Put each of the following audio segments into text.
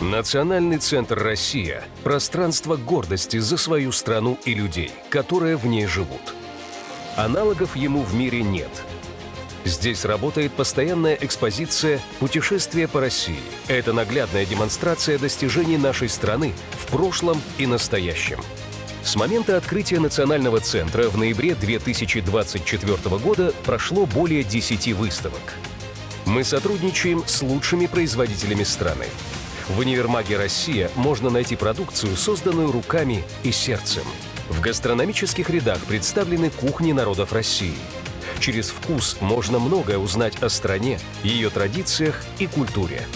Национальный центр «Россия» – пространство гордости за свою страну и людей, которые в ней живут. Аналогов ему в мире нет. Здесь работает постоянная экспозиция «Путешествие по России». Это наглядная демонстрация достижений нашей страны в прошлом и настоящем. С момента открытия Национального центра в ноябре 2024 года прошло более 10 выставок. Мы сотрудничаем с лучшими производителями страны. В универмаге «Россия» можно найти продукцию, созданную руками и сердцем. В гастрономических рядах представлены кухни народов России. Через вкус можно многое узнать о стране, ее традициях и культуре.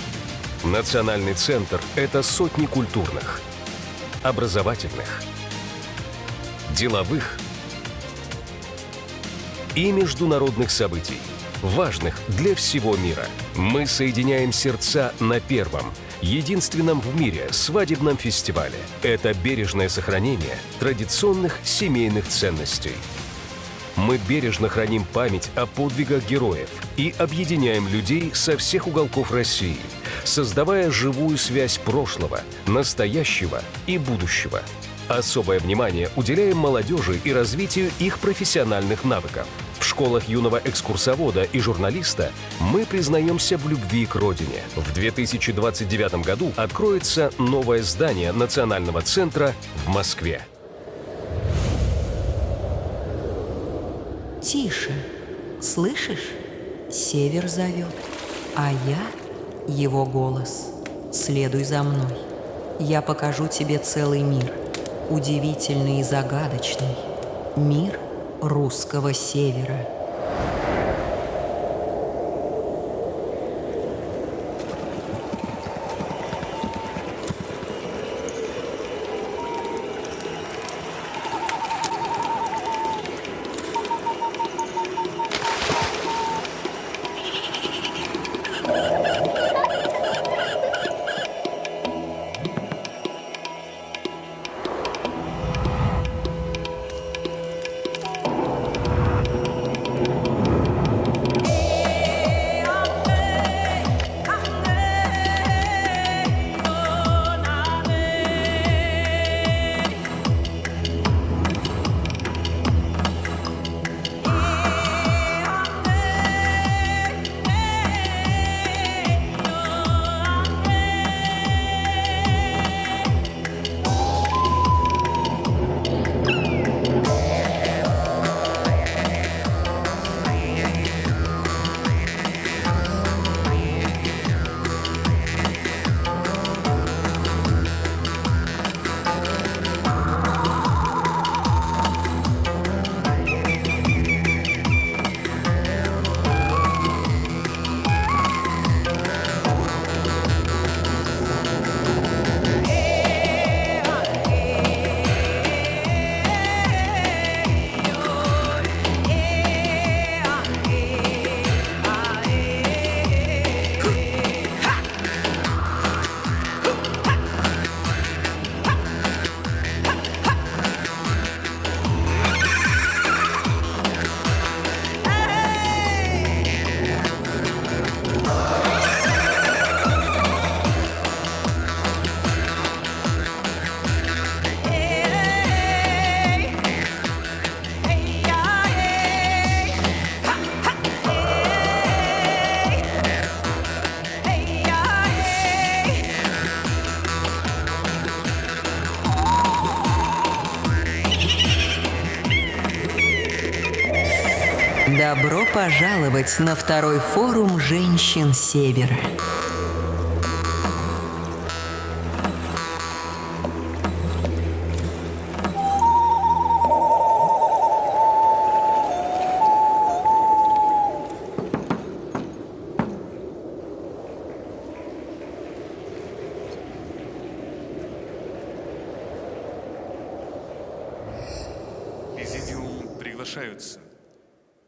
Национальный центр – это сотни культурных, образовательных, деловых и международных событий, важных для всего мира. Мы соединяем сердца на первом, единственном в мире свадебном фестивале. Это бережное сохранение традиционных семейных ценностей. Мы бережно храним память о подвигах героев и объединяем людей со всех уголков России, создавая живую связь прошлого, настоящего и будущего. Особое внимание уделяем молодежи и развитию их профессиональных навыков. В школах юного экскурсовода и журналиста мы признаемся в любви к родине. В 2029 году откроется новое здание Национального центра в Москве. Тише, слышишь? Север зовет, а я его голос. Следуй за мной. Я покажу тебе целый мир, удивительный и загадочный. Мир русского севера. Добро пожаловать на второй форум женщин Севера. Президиум приглашаются.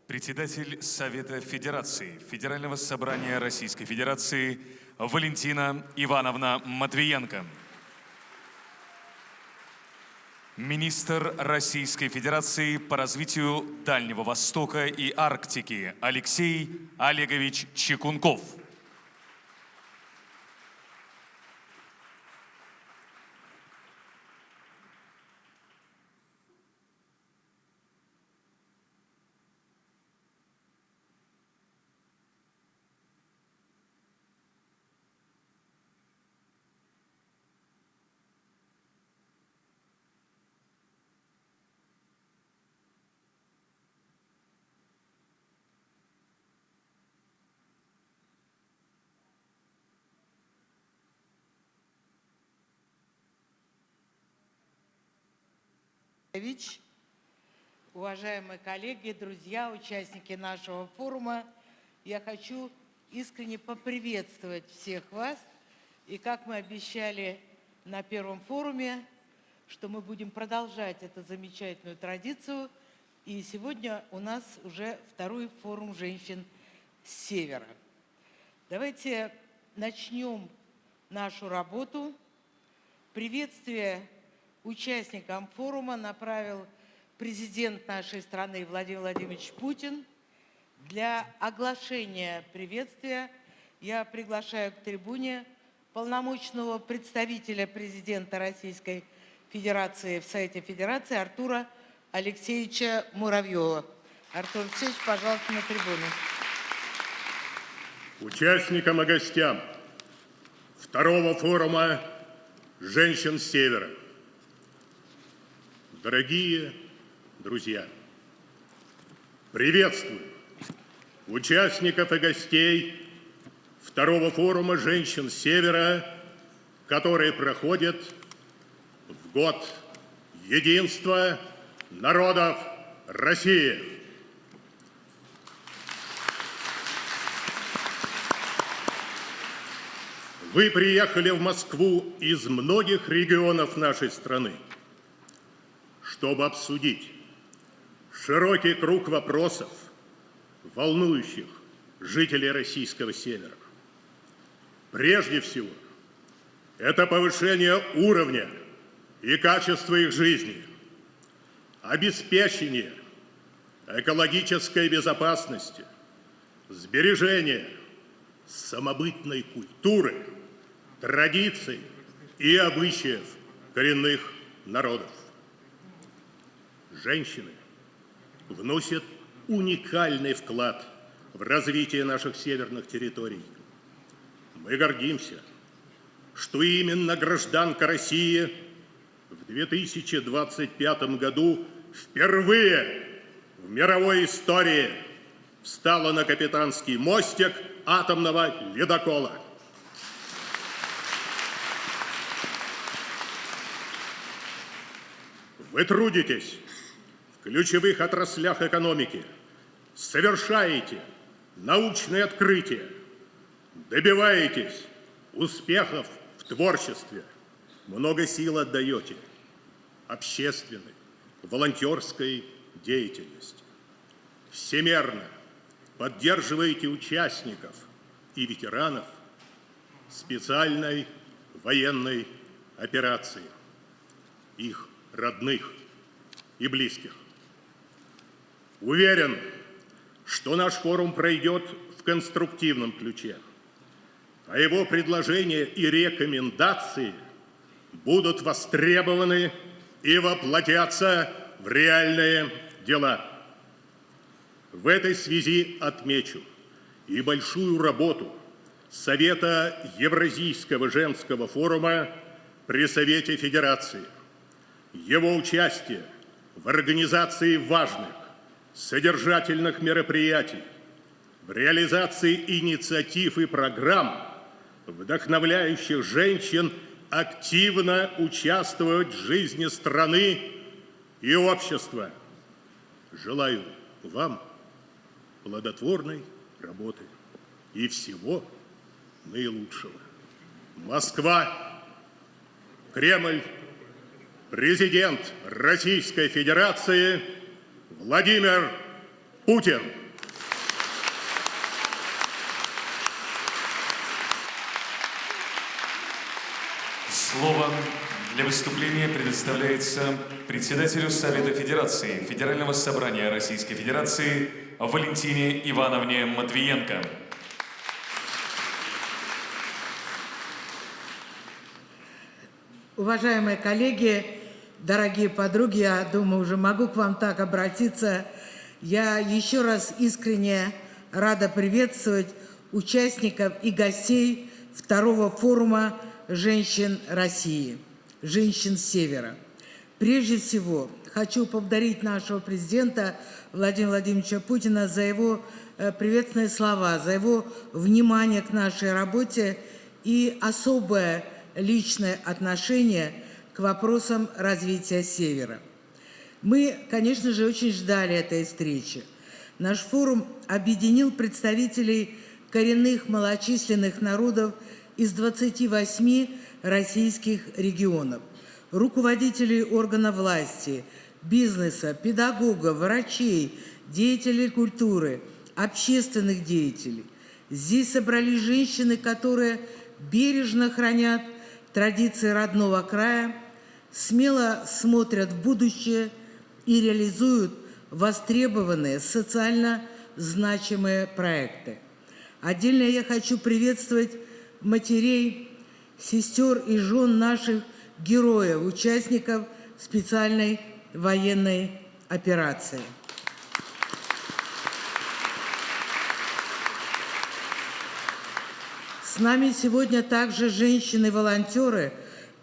Председатель Совета Федерации Федерального собрания Российской Федерации Валентина Ивановна Матвиенко. Министр Российской Федерации по развитию Дальнего Востока и Арктики Алексей Олегович Чекунков. Уважаемые коллеги, друзья, участники нашего форума, я хочу искренне поприветствовать всех вас. И как мы обещали на первом форуме, что мы будем продолжать эту замечательную традицию. И сегодня у нас уже второй форум женщин с Севера. Давайте начнем нашу работу. Приветствие участникам форума направил президент нашей страны Владимир Владимирович Путин. Для оглашения приветствия я приглашаю к трибуне полномочного представителя президента Российской Федерации в Совете Федерации Артура Алексеевича Муравьева. Артур Алексеевич, пожалуйста, на трибуну. Участникам и гостям второго форума женщин с Севера. Дорогие друзья, приветствую участников и гостей второго форума женщин с Севера, который проходит в год единства народов России. Вы приехали в Москву из многих регионов нашей страны, чтобы обсудить широкий круг вопросов, волнующих жителей российского Севера. Прежде всего, это повышение уровня и качества их жизни, обеспечение экологической безопасности, сбережение самобытной культуры, традиций и обычаев коренных народов. Женщины вносят уникальный вклад в развитие наших северных территорий. Мы гордимся, что именно гражданка России в 2025 году впервые в мировой истории встала на капитанский мостик атомного ледокола. Вы трудитесь в ключевых отраслях экономики, совершаете научные открытия, добиваетесь успехов в творчестве, много сил отдаете общественной, волонтерской деятельности. Всемерно поддерживаете участников и ветеранов специальной военной операции, их родных и близких. Уверен, что наш форум пройдет в конструктивном ключе, а его предложения и рекомендации будут востребованы и воплотятся в реальные дела. В этой связи отмечу и большую работу Совета Евразийского женского форума при Совете Федерации, его участие в организации важных, содержательных мероприятий, в реализации инициатив и программ, вдохновляющих женщин активно участвовать в жизни страны и общества. Желаю вам плодотворной работы и всего наилучшего. Москва, Кремль, президент Российской Федерации Владимир Путин. Слово для выступления предоставляется председателю Совета Федерации Федерального собрания Российской Федерации Валентине Ивановне Матвиенко. Уважаемые коллеги, дорогие подруги, я думаю, уже могу к вам так обратиться. Я еще раз искренне рада приветствовать участников и гостей второго форума женщин России, женщин с Севера. Прежде всего, хочу поблагодарить нашего президента Владимира Владимировича Путина за его приветственные слова, за его внимание к нашей работе и особое личное отношение к вопросам развития Севера. Мы, конечно же, очень ждали этой встречи. Наш форум объединил представителей коренных малочисленных народов из 28 российских регионов, руководителей органов власти, бизнеса, педагогов, врачей, деятелей культуры, общественных деятелей. Здесь собрались женщины, которые бережно хранят традиции родного края, смело смотрят в будущее и реализуют востребованные социально значимые проекты. Отдельно я хочу приветствовать матерей, сестер и жен наших героев, участников специальной военной операции. С нами сегодня также женщины-волонтеры,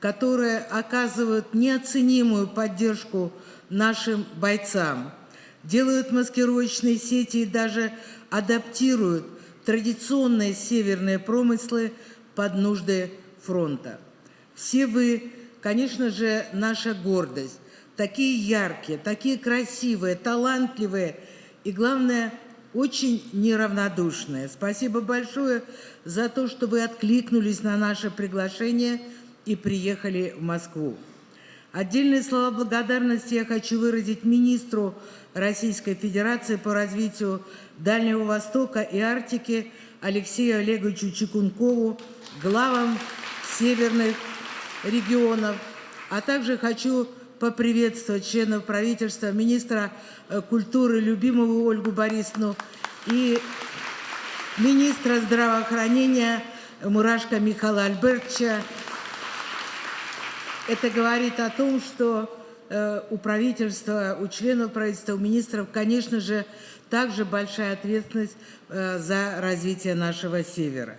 которые оказывают неоценимую поддержку нашим бойцам, делают маскировочные сети и даже адаптируют традиционные северные промыслы под нужды фронта. Все вы, конечно же, наша гордость, такие яркие, такие красивые, талантливые и, главное, очень неравнодушные. Спасибо большое за то, что вы откликнулись на наше приглашение и приехали в Москву. Отдельные слова благодарности я хочу выразить министру Российской Федерации по развитию Дальнего Востока и Арктики Алексею Олеговичу Чекункову, главам северных регионов, а также хочу поприветствовать членов правительства, министра культуры Любимову Ольгу Борисовну и министра здравоохранения Мурашко Михаила Альбертовича. Это говорит о том, что у правительства, у членов правительства, у министров, конечно же, также большая ответственность за развитие нашего севера.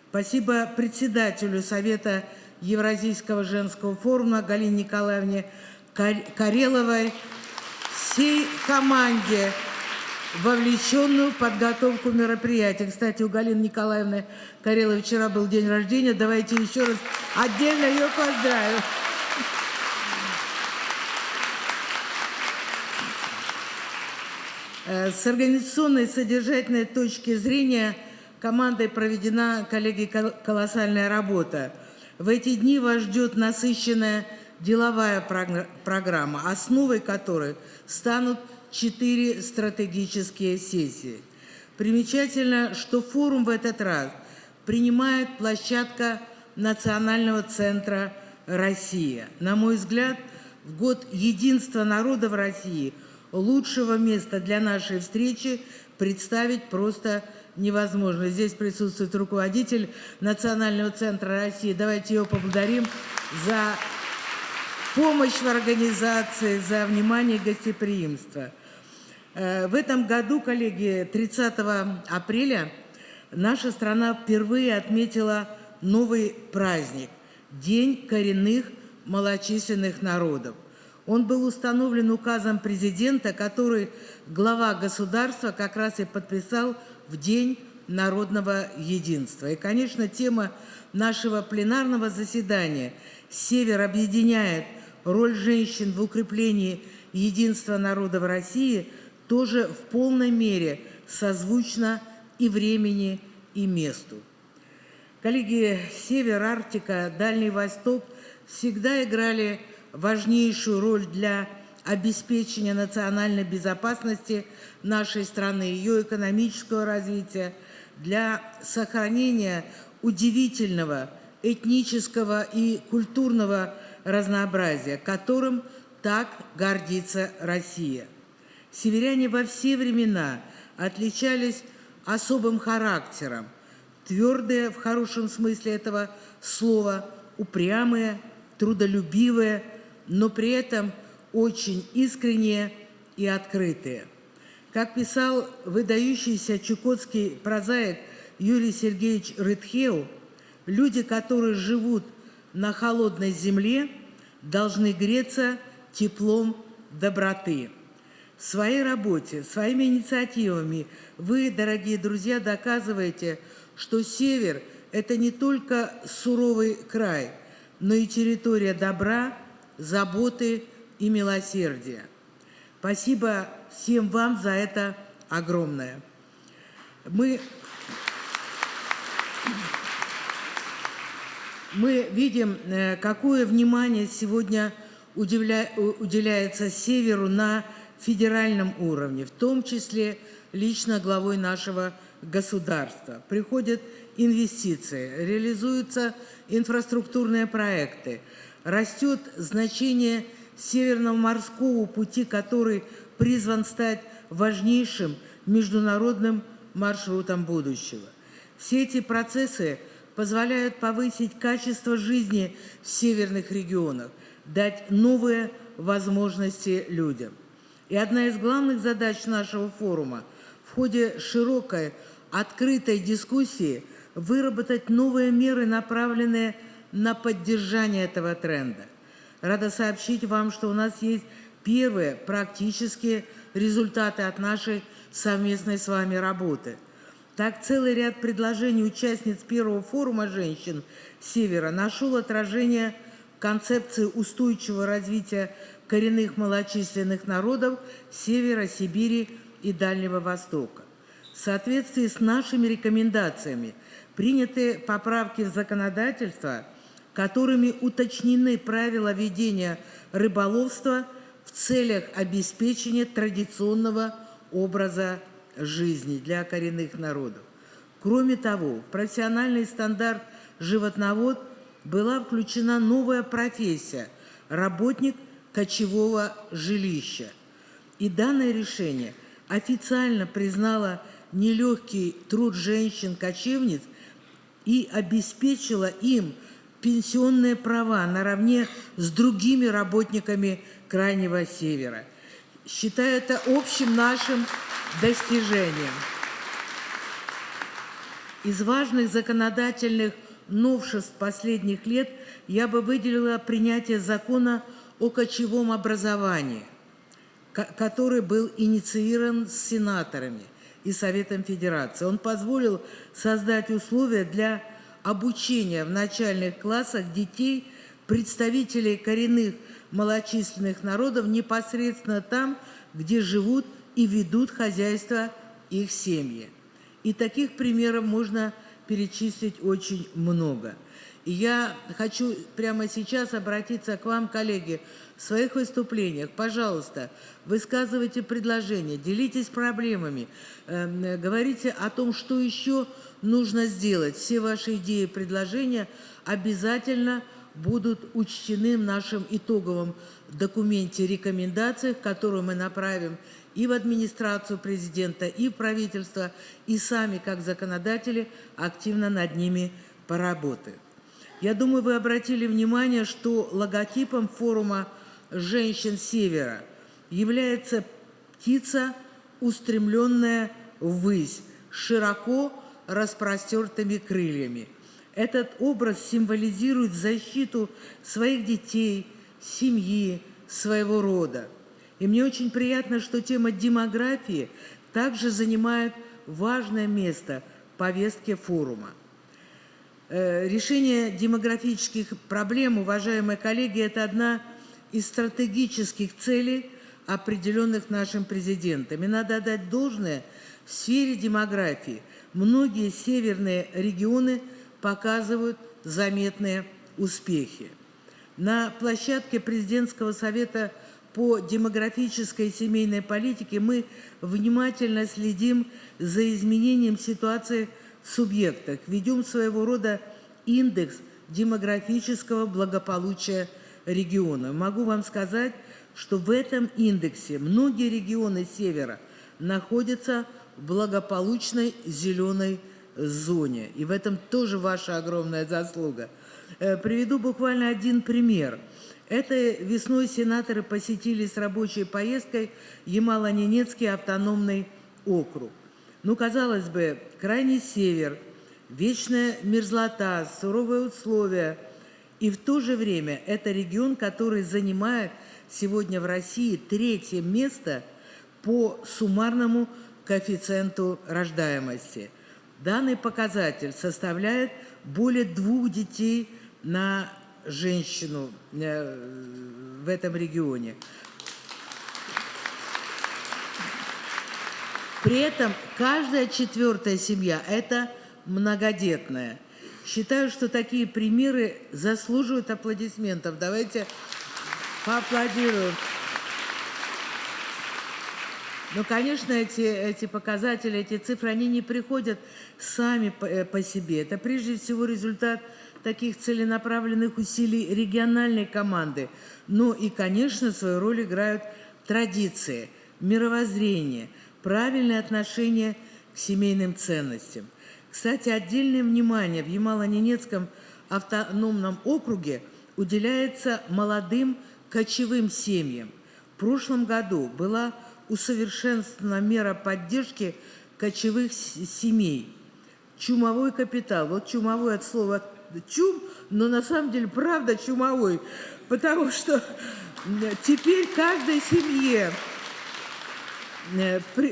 Спасибо председателю Совета Евразийского женского форума Галине Николаевне Кареловой, всей команде, вовлеченную в подготовку мероприятия. Кстати, у Галины Николаевны Кареловой вчера был день рождения. Давайте еще раз отдельно ее поздравим. С организационной и содержательной точки зрения командой проведена, коллеги, колоссальная работа. В эти дни вас ждет насыщенная деловая программа, основой которой станут 4 стратегические сессии. Примечательно, что форум в этот раз принимает площадка Национального центра «Россия». На мой взгляд, в год единства народов России лучшего места для нашей встречи представить просто невозможно. Здесь присутствует руководитель Национального центра России. Давайте ее поблагодарим за помощь в организации, за внимание и гостеприимство. В этом году, коллеги, 30 апреля наша страна впервые отметила новый праздник – День коренных малочисленных народов. Он был установлен указом президента, который глава государства как раз и подписал в День народного единства. И, конечно, тема нашего пленарного заседания «Север объединяет. Роль женщин в укреплении единства народов России» тоже в полной мере созвучна и времени, и месту. Коллеги, Север, Арктика, Дальний Восток всегда играли важнейшую роль для обеспечения национальной безопасности нашей страны, ее экономического развития, для сохранения удивительного этнического и культурного разнообразия, которым так гордится Россия. Северяне во все времена отличались особым характером, твердые, в хорошем смысле этого слова, упрямые, трудолюбивые, но при этом очень искренние и открытые. Как писал выдающийся чукотский прозаик Юрий Сергеевич Рытхеу, люди, которые живут на холодной земле, должны греться теплом доброты. В своей работе, своими инициативами вы, дорогие друзья, доказываете, что Север – это не только суровый край, но и территория добра, заботы и милосердия. Спасибо всем вам за это огромное. Мы видим, какое внимание сегодня уделяется Северу на федеральном уровне, в том числе лично главой нашего государства. Приходят инвестиции, реализуются инфраструктурные проекты, растет значение Северного морского пути, который призван стать важнейшим международным маршрутом будущего. Все эти процессы позволяют повысить качество жизни в северных регионах, дать новые возможности людям. И одна из главных задач нашего форума в ходе широкой, открытой дискуссии выработать новые меры, направленные на поддержание этого тренда. Рада сообщить вам, что у нас есть первые практические результаты от нашей совместной с вами работы. Так, целый ряд предложений участниц первого форума женщин Севера нашел отражение в концепции устойчивого развития коренных малочисленных народов Севера, Сибири и Дальнего Востока. В соответствии с нашими рекомендациями приняты поправки в законодательство, которыми уточнены правила ведения рыболовства в целях обеспечения традиционного образа жизни для коренных народов. Кроме того, в профессиональный стандарт животновод была включена новая профессия – работник кочевого жилища. И данное решение официально признало нелегкий труд женщин-кочевниц и обеспечило им пенсионные права наравне с другими работниками Крайнего Севера. Считаю это общим нашим достижением. Из важных законодательных новшеств последних лет я бы выделила принятие закона о кочевом образовании, который был инициирован сенаторами и Советом Федерации. Он позволил создать условия для обучения в начальных классах детей, представителей коренных малочисленных народов непосредственно там, где живут и ведут хозяйство их семьи. И таких примеров можно перечислить очень много. И я хочу прямо сейчас обратиться к вам, коллеги, в своих выступлениях. Пожалуйста, высказывайте предложения, делитесь проблемами, говорите о том, что еще нужно сделать. Все ваши идеи и предложения обязательно будут учтены в нашем итоговом документе рекомендациях, которые мы направим и в администрацию президента, и в правительство, и сами, как законодатели, активно над ними поработаем. Я думаю, вы обратили внимание, что логотипом форума женщин Севера является птица, устремленная ввысь, широко распростертыми крыльями. Этот образ символизирует защиту своих детей, семьи, своего рода. И мне очень приятно, что тема демографии также занимает важное место в повестке форума. Решение демографических проблем, уважаемые коллеги, это одна из стратегических целей, определенных нашим президентом. И надо отдать должное, в сфере демографии многие северные регионы показывают заметные успехи. На площадке президентского совета по демографической и семейной политике мы внимательно следим за изменением ситуации в субъектах, ведем своего рода индекс демографического благополучия региона. Могу вам сказать, что в этом индексе многие регионы Севера находятся в благополучной зеленой зоне. И в этом тоже ваша огромная заслуга. Приведу буквально один пример. Этой весной сенаторы посетили с рабочей поездкой Ямало-Ненецкий автономный округ. Ну, казалось бы, Крайний Север, вечная мерзлота, суровые условия. И в то же время это регион, который занимает сегодня в России 3-е место по суммарному коэффициенту рождаемости. Данный показатель составляет более 2 детей на женщину в этом регионе. При этом каждая четвертая семья – это многодетная. Считаю, что такие примеры заслуживают аплодисментов. Давайте поаплодируем. Но, конечно, эти показатели, эти цифры, они не приходят сами по себе. Это прежде всего результат таких целенаправленных усилий региональной команды. Но и, конечно, свою роль играют традиции, мировоззрение, правильное отношение к семейным ценностям. Кстати, отдельное внимание в Ямало-Ненецком автономном округе уделяется молодым кочевым семьям. В прошлом году была усовершенствована мера поддержки кочевых семей. Чумовой капитал. Вот чумовой от слова чум, но на самом деле правда чумовой, потому что теперь каждой семье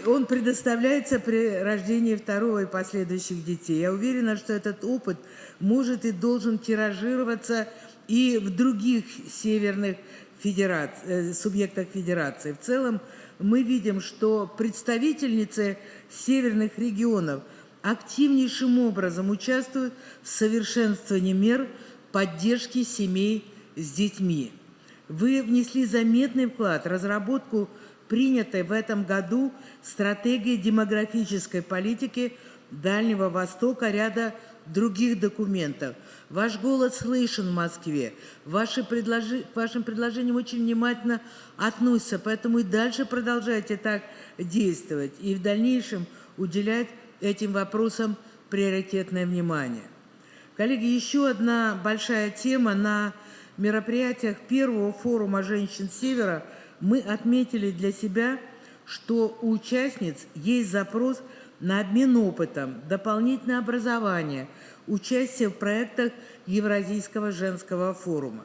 он предоставляется при рождении второго и последующих детей. Я уверена, что этот опыт может и должен тиражироваться и в других северных субъектах федерации. В целом мы видим, что представительницы северных регионов активнейшим образом участвуют в совершенствовании мер поддержки семей с детьми. Вы внесли заметный вклад в разработку принятой в этом году стратегии демографической политики Дальнего Востока, ряда других документов. Ваш голос слышен в Москве, к вашим предложениям очень внимательно относятся, поэтому и дальше продолжайте так действовать и в дальнейшем уделять этим вопросам приоритетное внимание. Коллеги, еще одна большая тема. На мероприятиях первого форума женщин Севера мы отметили для себя, что у участниц есть запрос на обмен опытом, дополнительное образование, участие в проектах Евразийского женского форума.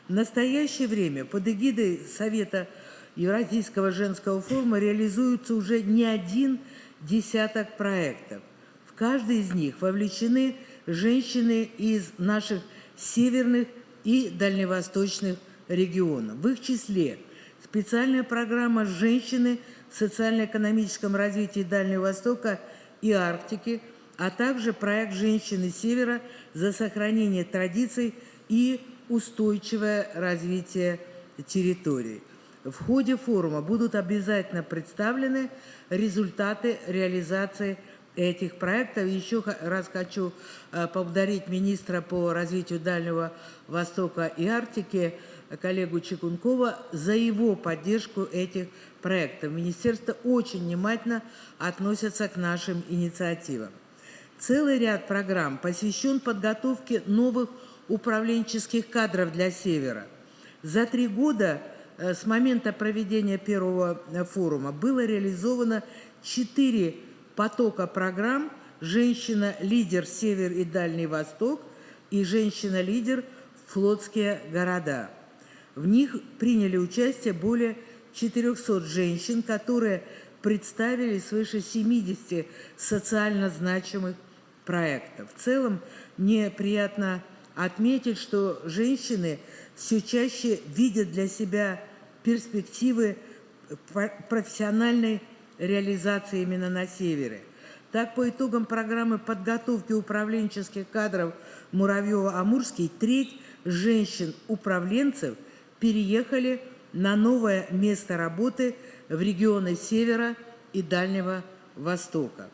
В настоящее время под эгидой Совета Евразийского женского форума реализуются уже не один десяток проектов. В каждый из них вовлечены женщины из наших северных и дальневосточных регионов. В их числе специальная программа «Женщины в социально-экономическом развитии Дальнего Востока и Арктики», а также проект «Женщины Севера за сохранение традиций и устойчивое развитие территорий». В ходе форума будут обязательно представлены результаты реализации этих проектов. Еще раз хочу поблагодарить министра по развитию Дальнего Востока и Арктики, коллегу Чекункова, за его поддержку этих проектов. Министерство очень внимательно относится к нашим инициативам. Целый ряд программ посвящен подготовке новых управленческих кадров для Севера. За 3 года с момента проведения первого форума было реализовано 4 потока программ «Женщина-лидер Север и Дальний Восток» и «Женщина-лидер Флотские города». В них приняли участие более 400 женщин, которые представили свыше 70 социально значимых проектов. В целом, мне приятно отметить, что женщины все чаще видят для себя перспективы профессиональной реализации именно на Севере. Так, по итогам программы подготовки управленческих кадров Муравьева-Амурский, треть женщин-управленцев переехали на новое место работы в регионы Севера и Дальнего Востока.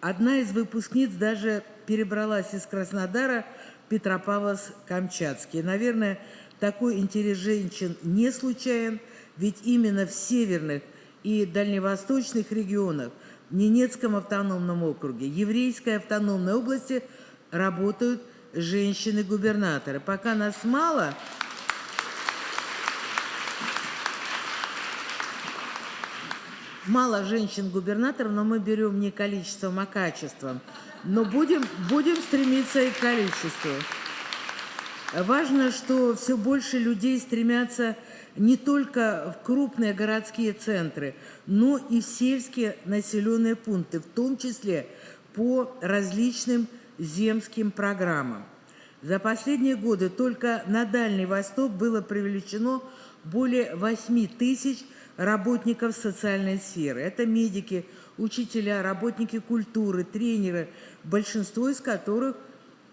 Одна из выпускниц даже перебралась из Краснодара в Петропавловск-Камчатский. Наверное, такой интерес женщин не случайен, ведь именно в северных и дальневосточных регионах, в Ненецком автономном округе, Еврейской автономной области работают женщины-губернаторы. Пока нас мало, женщин-губернаторов, но мы берем не количеством, а качеством. Но будем стремиться и к количеству. Важно, что все больше людей стремятся не только в крупные городские центры, но и в сельские населенные пункты, в том числе по различным земским программам. За последние годы только на Дальний Восток было привлечено более 8 тысяч работников социальной сферы. Это медики, учителя, работники культуры, тренеры, большинство из которых,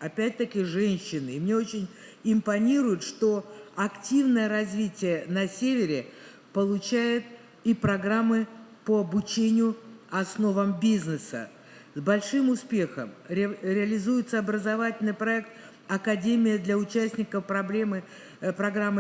опять-таки, женщины. И мне очень импонирует, что активное развитие на Севере получает и программы по обучению основам бизнеса. С большим успехом реализуется образовательный проект «Академия для участников программы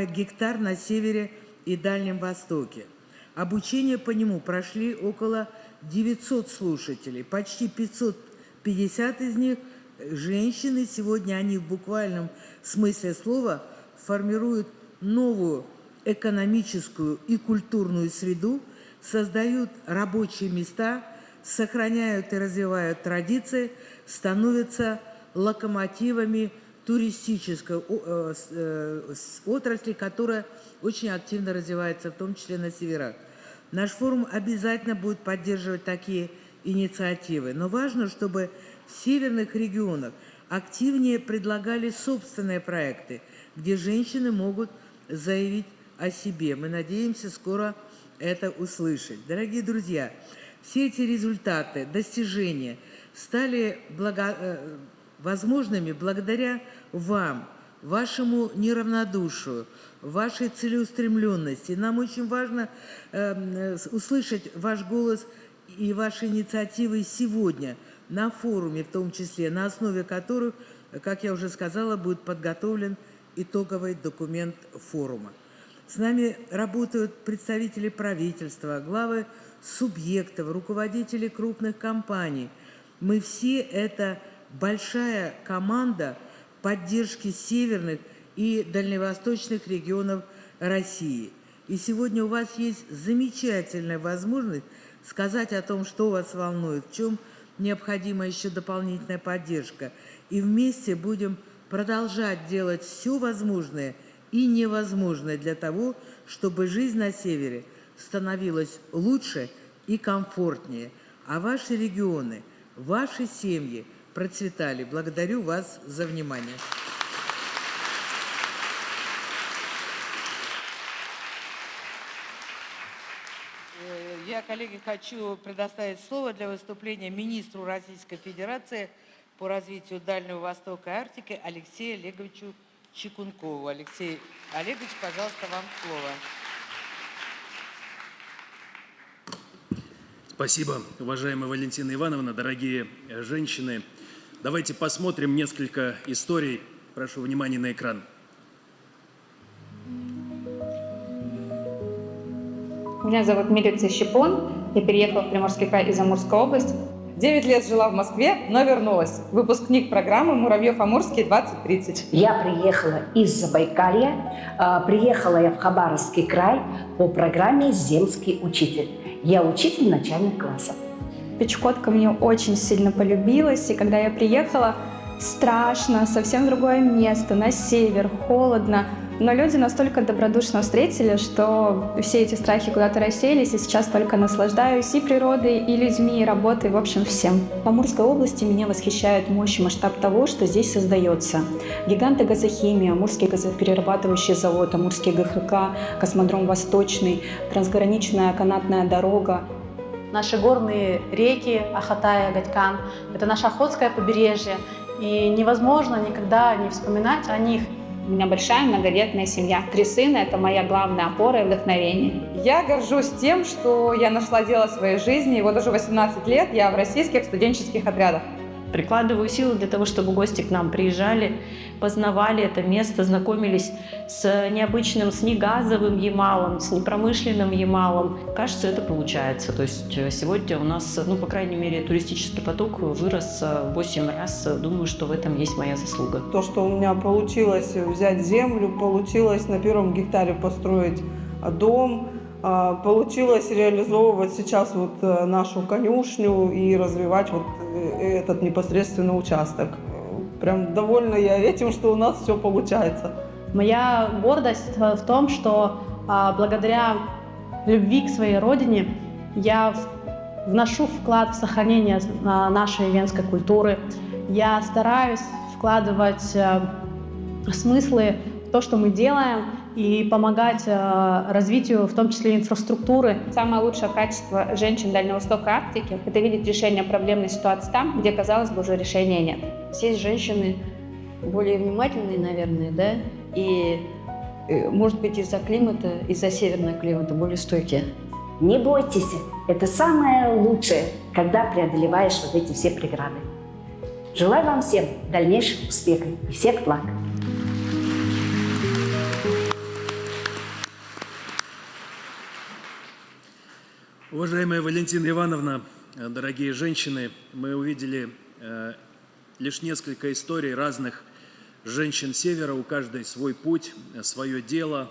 «Гектар» на Севере и Дальнем Востоке». Обучение по нему прошли около 900 слушателей, почти 550 из них женщины. Сегодня они в буквальном смысле слова формируют новую экономическую и культурную среду, создают рабочие места, сохраняют и развивают традиции, становятся локомотивами туристической отрасли, которая очень активно развивается, в том числе на северах. Наш форум обязательно будет поддерживать такие инициативы. Но важно, чтобы в северных регионах активнее предлагали собственные проекты, где женщины могут заявить о себе. Мы надеемся скоро это услышать. Дорогие друзья, все эти результаты, достижения стали возможными благодаря вам, вашему неравнодушию, вашей целеустремленности. Нам очень важно услышать ваш голос и ваши инициативы сегодня на форуме, в том числе, на основе которых, как я уже сказала, будет подготовлен итоговый документ форума. С нами работают представители правительства, главы субъектов, руководители крупных компаний. Мы все это большая команда поддержки северных и дальневосточных регионов России. И сегодня у вас есть замечательная возможность сказать о том, что вас волнует, в чем необходима еще дополнительная поддержка. И вместе будем продолжать делать все возможное и невозможное для того, чтобы жизнь на севере становилась лучше и комфортнее, а ваши регионы, ваши семьи процветали. Благодарю вас за внимание. Я, коллеги, хочу предоставить слово для выступления министру Российской Федерации по развитию Дальнего Востока и Арктики Алексею Олеговичу Чекункову. Алексей Олегович, пожалуйста, вам слово. Спасибо, уважаемая Валентина Ивановна, дорогие женщины. Давайте посмотрим несколько историй. Прошу внимания на экран. Меня зовут Милиция Щепон. Я переехала в Приморский край из Амурской области. 9 лет жила в Москве, но вернулась. Выпускник программы «Муравьев-Амурский 2030». Я приехала из Забайкалья. Приехала я в Хабаровский край по программе «Земский учитель». Я учитель начальных классов. Чукотка мне очень сильно полюбилась. И когда я приехала, страшно, совсем другое место, на север, холодно. Но люди настолько добродушно встретили, что все эти страхи куда-то рассеялись, и сейчас только наслаждаюсь и природой, и людьми, и работой, в общем, всем. В Амурской области меня восхищает мощь и масштаб того, что здесь создается. Гиганты газохимии, Амурский газоперерабатывающий завод, Амурский ГХК, космодром Восточный, трансграничная канатная дорога. Наши горные реки Ахатай, Агатькан – это наше Охотское побережье, и невозможно никогда не вспоминать о них. У меня большая многодетная семья. 3 сына – это моя главная опора и вдохновение. Я горжусь тем, что я нашла дело своей жизни. И вот уже 18 лет я в российских студенческих отрядах. Прикладываю силы для того, чтобы гости к нам приезжали, познавали это место, знакомились с необычным, с негазовым Ямалом, с непромышленным Ямалом. Кажется, это получается. То есть сегодня у нас, по крайней мере, туристический поток вырос в 8 раз. Думаю, что в этом есть моя заслуга. То, что у меня получилось взять землю, получилось на 1 гектаре построить дом, получилось реализовывать сейчас нашу конюшню и развивать этот непосредственно участок. Прям довольна я этим, что у нас все получается. Моя гордость в том, что благодаря любви к своей родине я вношу вклад в сохранение нашей венской культуры. Я стараюсь вкладывать смыслы то, что мы делаем, и помогать развитию, в том числе инфраструктуры. Самое лучшее качество женщин Дальнего Востока и Арктики – это видеть решение проблемной ситуации там, где, казалось бы, уже решения нет. Здесь женщины более внимательные, наверное, да, и, может быть, из-за климата, из-за северного климата более стойкие. Не бойтесь, это самое лучшее, когда преодолеваешь вот эти все преграды. Желаю вам всем дальнейших успехов и всех благ. Уважаемая Валентина Ивановна, дорогие женщины, мы увидели лишь несколько историй разных женщин Севера, у каждой свой путь, свое дело,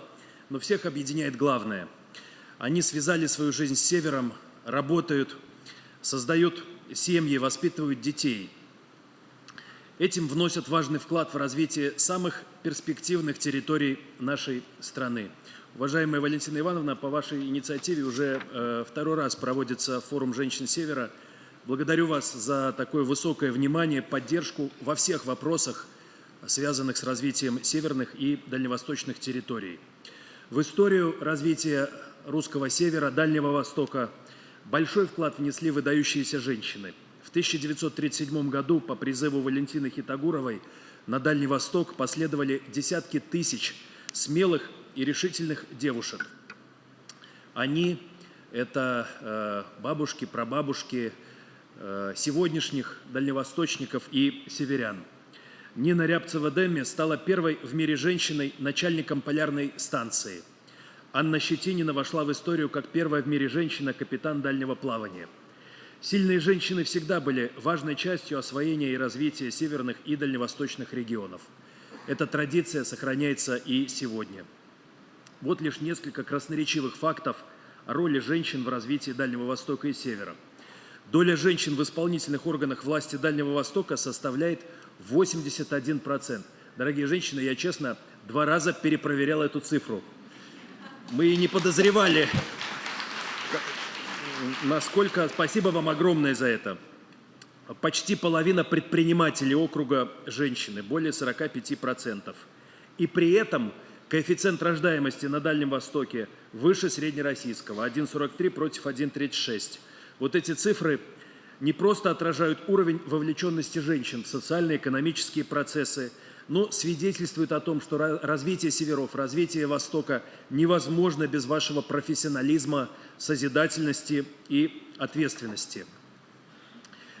но всех объединяет главное. Они связали свою жизнь с Севером, работают, создают семьи, воспитывают детей. Этим вносят важный вклад в развитие самых перспективных территорий нашей страны. Уважаемая Валентина Ивановна, по вашей инициативе уже второй раз проводится форум женщин Севера. Благодарю вас за такое высокое внимание, поддержку во всех вопросах, связанных с развитием северных и дальневосточных территорий. В историю развития русского севера, Дальнего Востока большой вклад внесли выдающиеся женщины. В 1937 году по призыву Валентины Хитагуровой на Дальний Восток последовали десятки тысяч смелых и решительных девушек. Они – это бабушки, прабабушки сегодняшних дальневосточников и северян. Нина Рябцева-Демми стала первой в мире женщиной начальником полярной станции. Анна Щетинина вошла в историю как первая в мире женщина капитан дальнего плавания. Сильные женщины всегда были важной частью освоения и развития северных и дальневосточных регионов. Эта традиция сохраняется и сегодня. Вот лишь несколько красноречивых фактов о роли женщин в развитии Дальнего Востока и Севера. Доля женщин в исполнительных органах власти Дальнего Востока составляет 81%. Дорогие женщины, я честно 2 раза перепроверял эту цифру. Мы и не подозревали, насколько... Спасибо вам огромное за это. Почти половина предпринимателей округа женщины, более 45%. И при этом коэффициент рождаемости на Дальнем Востоке выше среднероссийского, 1,43 против 1,36. Вот эти цифры не просто отражают уровень вовлеченности женщин в социально-экономические процессы, но свидетельствуют о том, что развитие северов, развитие Востока невозможно без вашего профессионализма, созидательности и ответственности.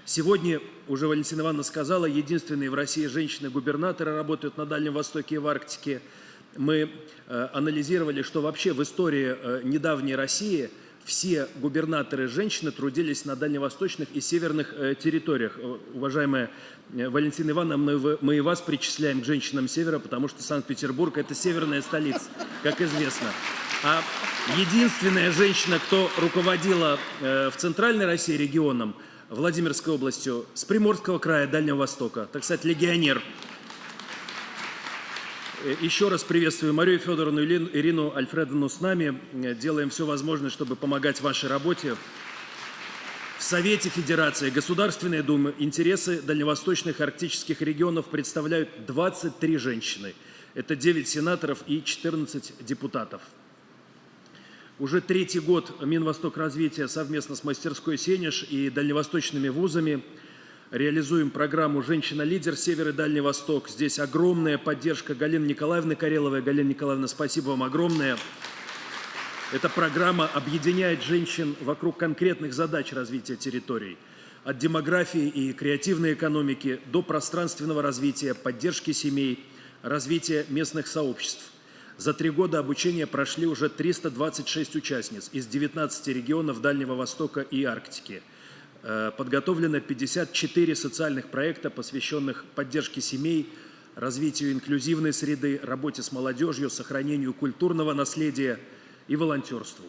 Сегодня, уже Валентина Ивановна сказала, единственные в России женщины-губернаторы работают на Дальнем Востоке и в Арктике. Мы анализировали, что вообще в истории недавней России все губернаторы женщины трудились на дальневосточных и северных территориях. Уважаемая Валентина Ивановна, мы и вас причисляем к женщинам Севера, потому что Санкт-Петербург – это северная столица, как известно. А единственная женщина, кто руководила в Центральной России регионом, Владимирской областью, с Приморского края Дальнего Востока, так сказать, легионер. Еще раз приветствую Марию Федоровну и Ирину Альфредовну с нами. Делаем все возможное, чтобы помогать вашей работе. В Совете Федерации Государственной Думы интересы дальневосточных и арктических регионов представляют 23 женщины. Это 9 сенаторов и 14 депутатов. Уже 3-й год Минвостокразвития совместно с мастерской «Сенеж» и дальневосточными вузами реализуем программу «Женщина-лидер. Север и Дальний Восток». Здесь огромная поддержка Галины Николаевны Кареловой. Галина Николаевна, спасибо вам огромное. Эта программа объединяет женщин вокруг конкретных задач развития территорий. От демографии и креативной экономики до пространственного развития, поддержки семей, развития местных сообществ. За 3 года обучения прошли уже 326 участниц из 19 регионов Дальнего Востока и Арктики. Подготовлено 54 социальных проекта, посвященных поддержке семей, развитию инклюзивной среды, работе с молодежью, сохранению культурного наследия и волонтерству.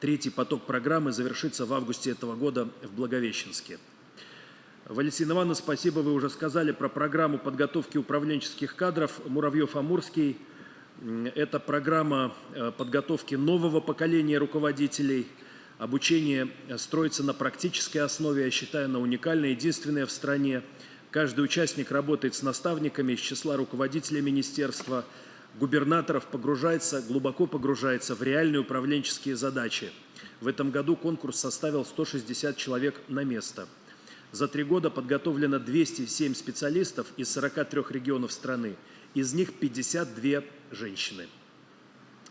3-й поток программы завершится в августе этого года в Благовещенске. Валентина Ивановна, спасибо, вы уже сказали про программу подготовки управленческих кадров «Муравьев-Амурский». Это программа подготовки нового поколения руководителей. Обучение строится на практической основе, я считаю, она уникальная, единственная в стране. Каждый участник работает с наставниками из числа руководителей министерства. губернаторов глубоко погружается в реальные управленческие задачи. В этом году конкурс составил 160 человек на место. За 3 года подготовлено 207 специалистов из 43 регионов страны, из них 52 женщины.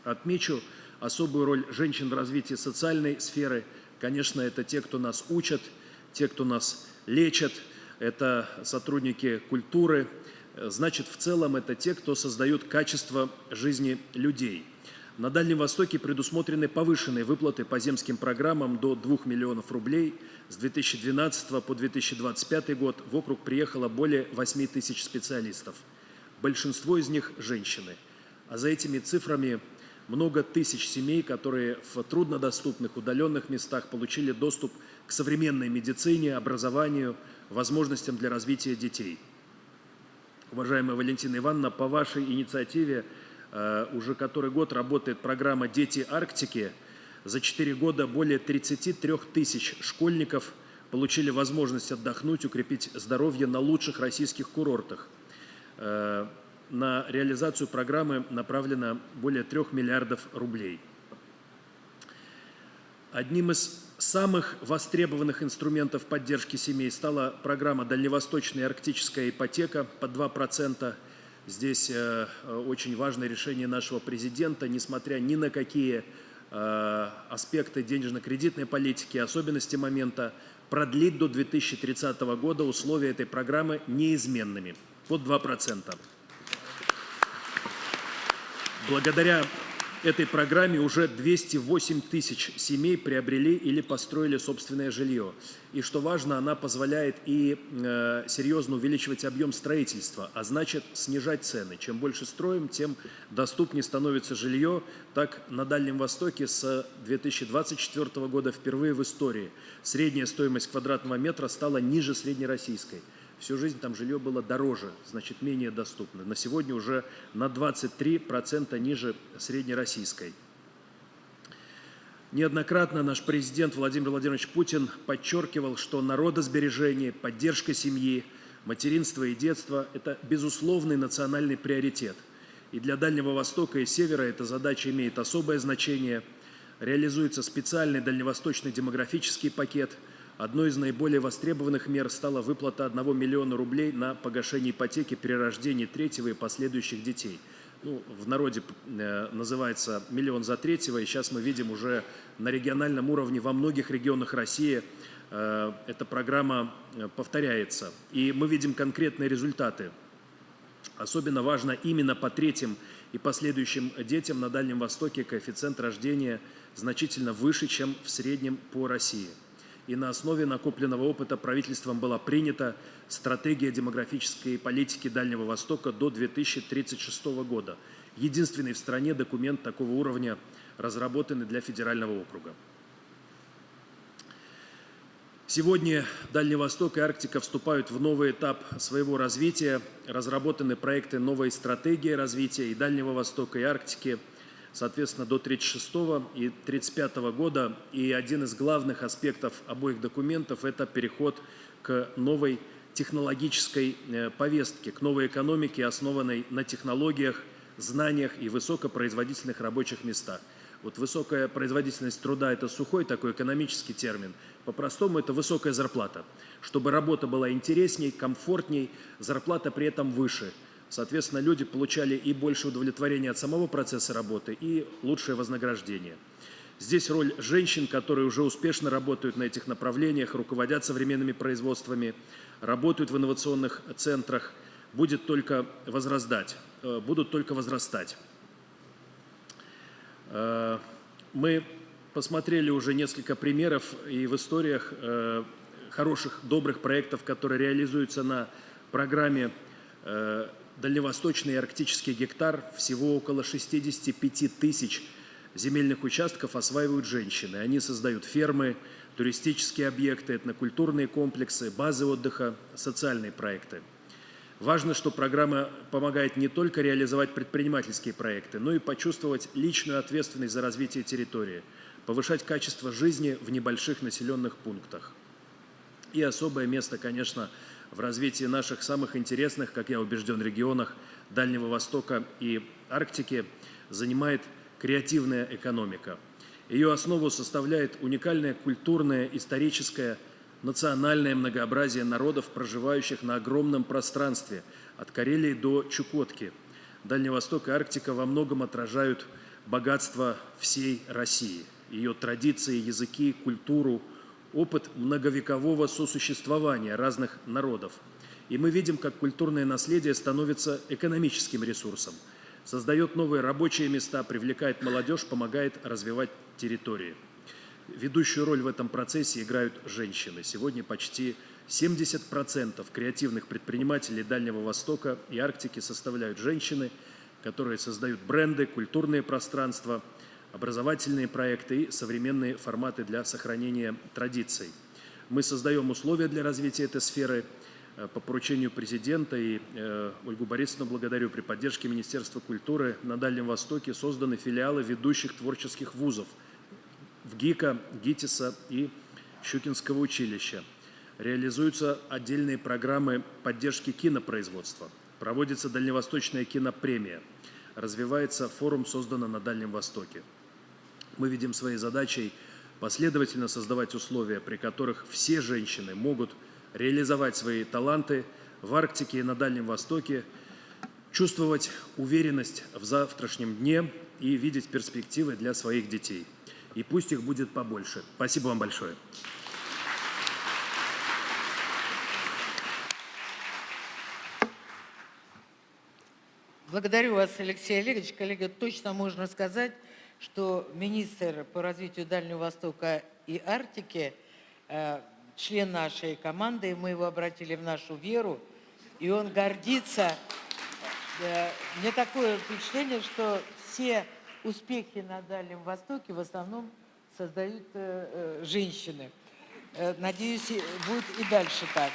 Отмечу особую роль женщин в развитии социальной сферы. Конечно, это те, кто нас учат, те, кто нас лечат, это сотрудники культуры. Значит, в целом это те, кто создают качество жизни людей. На Дальнем Востоке предусмотрены повышенные выплаты по земским программам до 2 миллионов рублей. С 2012 по 2025 год в округ приехало более 8 тысяч специалистов. Большинство из них – женщины. А за этими цифрами много тысяч семей, которые в труднодоступных, удаленных местах получили доступ к современной медицине, образованию, возможностям для развития детей. Уважаемая Валентина Ивановна, по вашей инициативе уже который год работает программа «Дети Арктики». За 4 года более 33 тысяч школьников получили возможность отдохнуть, укрепить здоровье на лучших российских курортах. На реализацию программы направлено более 3 миллиардов рублей. Одним из самых востребованных инструментов поддержки семей стала программа «Дальневосточная и арктическая ипотека» под 2%. Здесь очень важное решение нашего президента, несмотря ни на какие аспекты денежно-кредитной политики, особенности момента, продлить до 2030 года условия этой программы неизменными, под 2%. Благодаря этой программе уже 208 тысяч семей приобрели или построили собственное жилье. И что важно, она позволяет и серьезно увеличивать объем строительства, а значит снижать цены. Чем больше строим, тем доступнее становится жилье. Так на Дальнем Востоке с 2024 года впервые в истории средняя стоимость квадратного метра стала ниже среднероссийской. Всю жизнь там жилье было дороже, значит, менее доступно. На сегодня уже на 23% ниже среднероссийской. Неоднократно наш президент Владимир Владимирович Путин подчеркивал, что народосбережение, поддержка семьи, материнство и детство – это безусловный национальный приоритет. И для Дальнего Востока и Севера эта задача имеет особое значение. Реализуется специальный дальневосточный демографический пакет. Одной из наиболее востребованных мер стала выплата 1 миллиона рублей на погашение ипотеки при рождении 3-го и последующих детей. В народе называется «Миллион за 3-го», и сейчас мы видим уже на региональном уровне во многих регионах России эта программа повторяется. И мы видим конкретные результаты. Особенно важно именно по 3-м и последующим детям на Дальнем Востоке коэффициент рождения значительно выше, чем в среднем по России. И на основе накопленного опыта правительством была принята стратегия демографической политики Дальнего Востока до 2036 года. Единственный в стране документ такого уровня, разработанный для федерального округа. Сегодня Дальний Восток и Арктика вступают в новый этап своего развития. Разработаны проекты новой стратегии развития и Дальнего Востока, и Арктики, соответственно, до 1936 и 1935 года. И один из главных аспектов обоих документов – это переход к новой технологической повестке, к новой экономике, основанной на технологиях, знаниях и высокопроизводительных рабочих местах. Вот высокая производительность труда – это сухой такой экономический термин. По-простому это высокая зарплата. Чтобы работа была интересней, комфортней, зарплата при этом выше. Соответственно, люди получали и больше удовлетворения от самого процесса работы, и лучшее вознаграждение. Здесь роль женщин, которые уже успешно работают на этих направлениях, руководят современными производствами, работают в инновационных центрах, будут только возрастать. Мы посмотрели уже несколько примеров и в историях хороших, добрых проектов, которые реализуются на программе «Дальневосточный и арктический гектар». Всего около 65 тысяч земельных участков осваивают женщины. Они создают фермы, туристические объекты, этнокультурные комплексы, базы отдыха, социальные проекты. Важно, что программа помогает не только реализовать предпринимательские проекты, но и почувствовать личную ответственность за развитие территории, повышать качество жизни в небольших населенных пунктах. И особое место, конечно, в развитии наших самых интересных, как я убежден, регионах Дальнего Востока и Арктики занимает креативная экономика. Ее основу составляет уникальное культурное, историческое, национальное многообразие народов, проживающих на огромном пространстве, от Карелии до Чукотки. Дальний Восток и Арктика во многом отражают богатство всей России, ее традиции, языки, культуру, опыт многовекового сосуществования разных народов. И мы видим, как культурное наследие становится экономическим ресурсом, создает новые рабочие места, привлекает молодежь, помогает развивать территории. Ведущую роль в этом процессе играют женщины. Сегодня почти 70% креативных предпринимателей Дальнего Востока и Арктики составляют женщины, которые создают бренды, культурные пространства, образовательные проекты и современные форматы для сохранения традиций. Мы создаем условия для развития этой сферы по поручению президента, и Ольгу Борисовну благодарю. При поддержке Министерства культуры на Дальнем Востоке созданы филиалы ведущих творческих вузов в ГИКа, ГИТИСа и Щукинского училища. Реализуются отдельные программы поддержки кинопроизводства. Проводится Дальневосточная кинопремия. Развивается форум, созданный на Дальнем Востоке. Мы видим своей задачей последовательно создавать условия, при которых все женщины могут реализовать свои таланты в Арктике и на Дальнем Востоке, чувствовать уверенность в завтрашнем дне и видеть перспективы для своих детей. И пусть их будет побольше. Спасибо вам большое. Благодарю вас, Алексей Олегович. Коллега, точно можно сказать, что министр по развитию Дальнего Востока и Арктики, член нашей команды, мы его обратили в нашу веру, и он гордится. Мне такое впечатление, что все успехи на Дальнем Востоке в основном создают женщины. Надеюсь, будет и дальше так.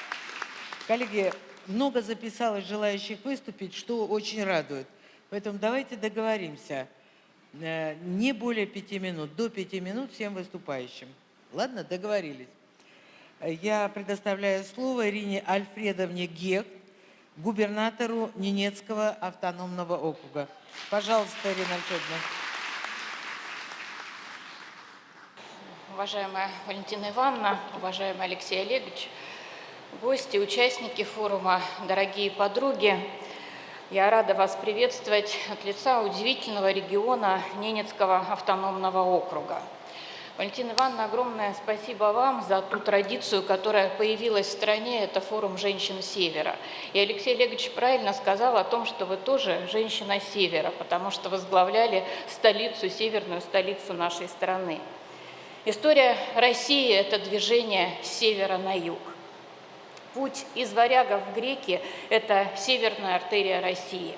Коллеги, много записалось желающих выступить, что очень радует. Поэтому давайте договоримся. Не более 5 минут, до 5 минут всем выступающим. Ладно, договорились. Я предоставляю слово Ирине Альфредовне Гехт, губернатору Ненецкого автономного округа. Пожалуйста, Ирина Альфредовна. Уважаемая Валентина Ивановна, уважаемый Алексей Олегович, гости, участники форума, дорогие подруги, я рада вас приветствовать от лица удивительного региона Ненецкого автономного округа. Валентина Ивановна, огромное спасибо вам за ту традицию, которая появилась в стране, это форум «Женщин Севера». И Алексей Олегович правильно сказал о том, что вы тоже женщина Севера, потому что возглавляли столицу, северную столицу нашей страны. История России – это движение с севера на юг. Путь из варягов в греки – это северная артерия России.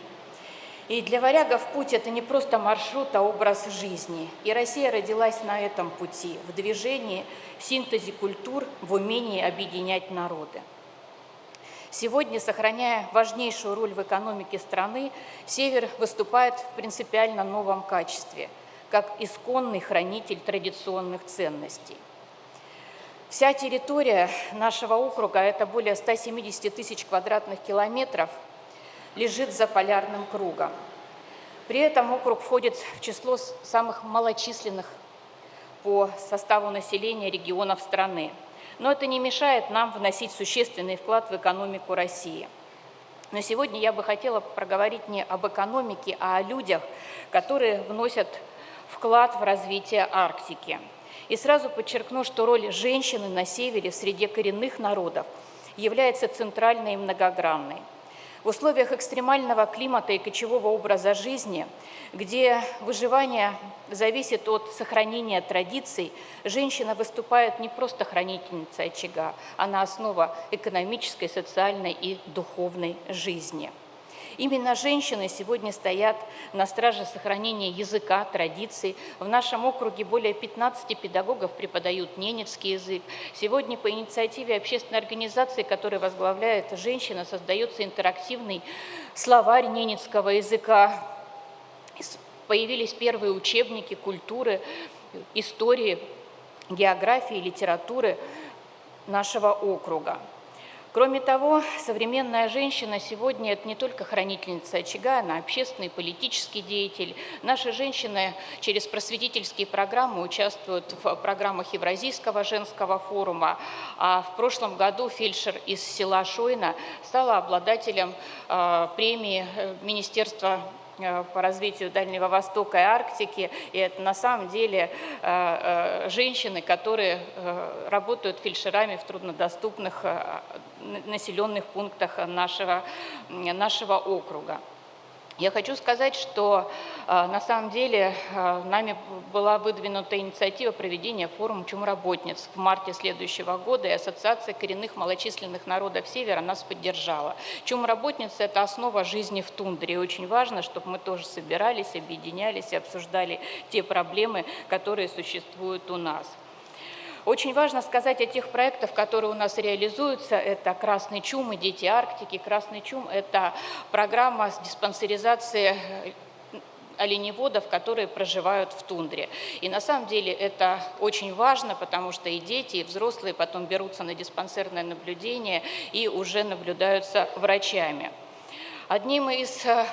И для варягов путь – это не просто маршрут, а образ жизни. И Россия родилась на этом пути, в движении, в синтезе культур, в умении объединять народы. Сегодня, сохраняя важнейшую роль в экономике страны, Север выступает в принципиально новом качестве, как исконный хранитель традиционных ценностей. Вся территория нашего округа, это более 170 тысяч квадратных километров, лежит за полярным кругом. При этом округ входит в число самых малочисленных по составу населения регионов страны. Но это не мешает нам вносить существенный вклад в экономику России. Но сегодня я бы хотела проговорить не об экономике, а о людях, которые вносят вклад в развитие Арктики. И сразу подчеркну, что роль женщины на севере в среде коренных народов является центральной и многогранной. В условиях экстремального климата и кочевого образа жизни, где выживание зависит от сохранения традиций, женщина выступает не просто хранительницей очага, она основа экономической, социальной и духовной жизни. Именно женщины сегодня стоят на страже сохранения языка, традиций. В нашем округе более 15 педагогов преподают ненецкий язык. Сегодня по инициативе общественной организации, которую возглавляет женщина, создается интерактивный словарь ненецкого языка. Появились первые учебники культуры, истории, географии, литературы нашего округа. Кроме того, современная женщина сегодня – это не только хранительница очага, она общественный и политический деятель. Наши женщины через просветительские программы участвуют в программах Евразийского женского форума. А в прошлом году фельдшер из села Шойна стала обладателем премии Министерства по развитию Дальнего Востока и Арктики. И это на самом деле женщины, которые работают фельдшерами в труднодоступных населенных пунктах нашего округа. Я хочу сказать, что на самом деле нами была выдвинута инициатива проведения форума чумработниц в марте следующего года, и Ассоциация коренных малочисленных народов Севера нас поддержала. Чумработницы – это основа жизни в тундре, и очень важно, чтобы мы тоже собирались, объединялись и обсуждали те проблемы, которые существуют у нас. Очень важно сказать о тех проектах, которые у нас реализуются. Это «Красный чум» и «Дети Арктики». «Красный чум» – это программа с диспансеризацией оленеводов, которые проживают в тундре. И на самом деле это очень важно, потому что и дети, и взрослые потом берутся на диспансерное наблюдение и уже наблюдаются врачами. Одним из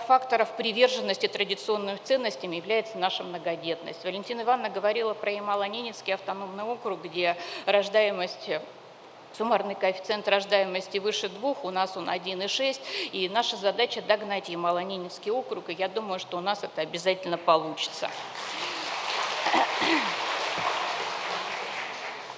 факторов приверженности традиционным ценностям является наша многодетность. Валентина Ивановна говорила про Ямало-Ненецкий автономный округ, где рождаемость, суммарный коэффициент рождаемости выше 2, у нас он 1,6, и наша задача догнать Ямало-Ненецкий округ, и я думаю, что у нас это обязательно получится.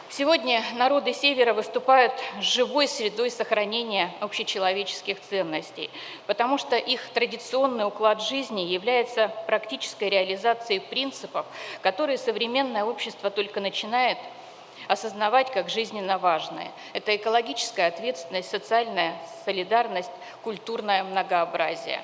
Сегодня народы Севера выступают живой средой сохранения общечеловеческих ценностей, потому что их традиционный уклад жизни является практической реализацией принципов, которые современное общество только начинает осознавать как жизненно важные. Это экологическая ответственность, социальная солидарность, культурное многообразие.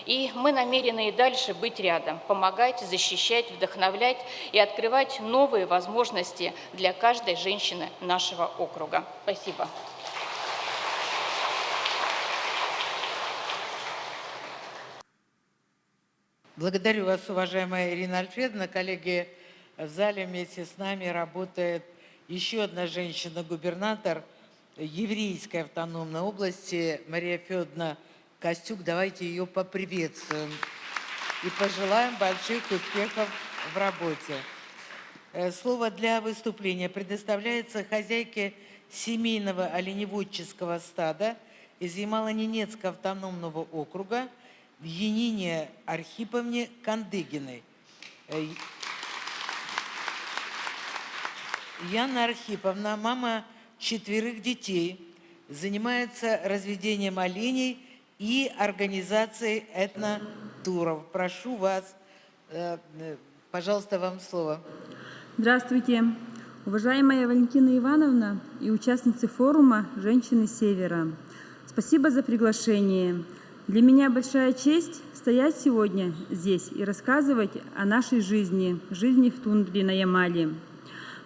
И мы намерены и дальше быть рядом, помогать, защищать, вдохновлять и открывать новые возможности для каждой женщины нашего округа. Спасибо. Благодарю вас, уважаемая Ирина Альфредовна. Коллеги, в зале вместе с нами работает еще одна женщина-губернатор еврейской автономной области Мария Федоровна Костюк. Давайте ее поприветствуем и пожелаем больших успехов в работе. Слово для выступления предоставляется хозяйке семейного оленеводческого стада из Ямало-Ненецкого автономного округа Янине Архиповне Кандыгиной. Яна Архиповна, мама 4 детей, занимается разведением оленей и организацией этнотуров. Прошу вас, пожалуйста, вам слово. Здравствуйте, уважаемая Валентина Ивановна и участницы форума «Женщины Севера». Спасибо за приглашение. Для меня большая честь стоять сегодня здесь и рассказывать о нашей жизни в тундре на Ямале.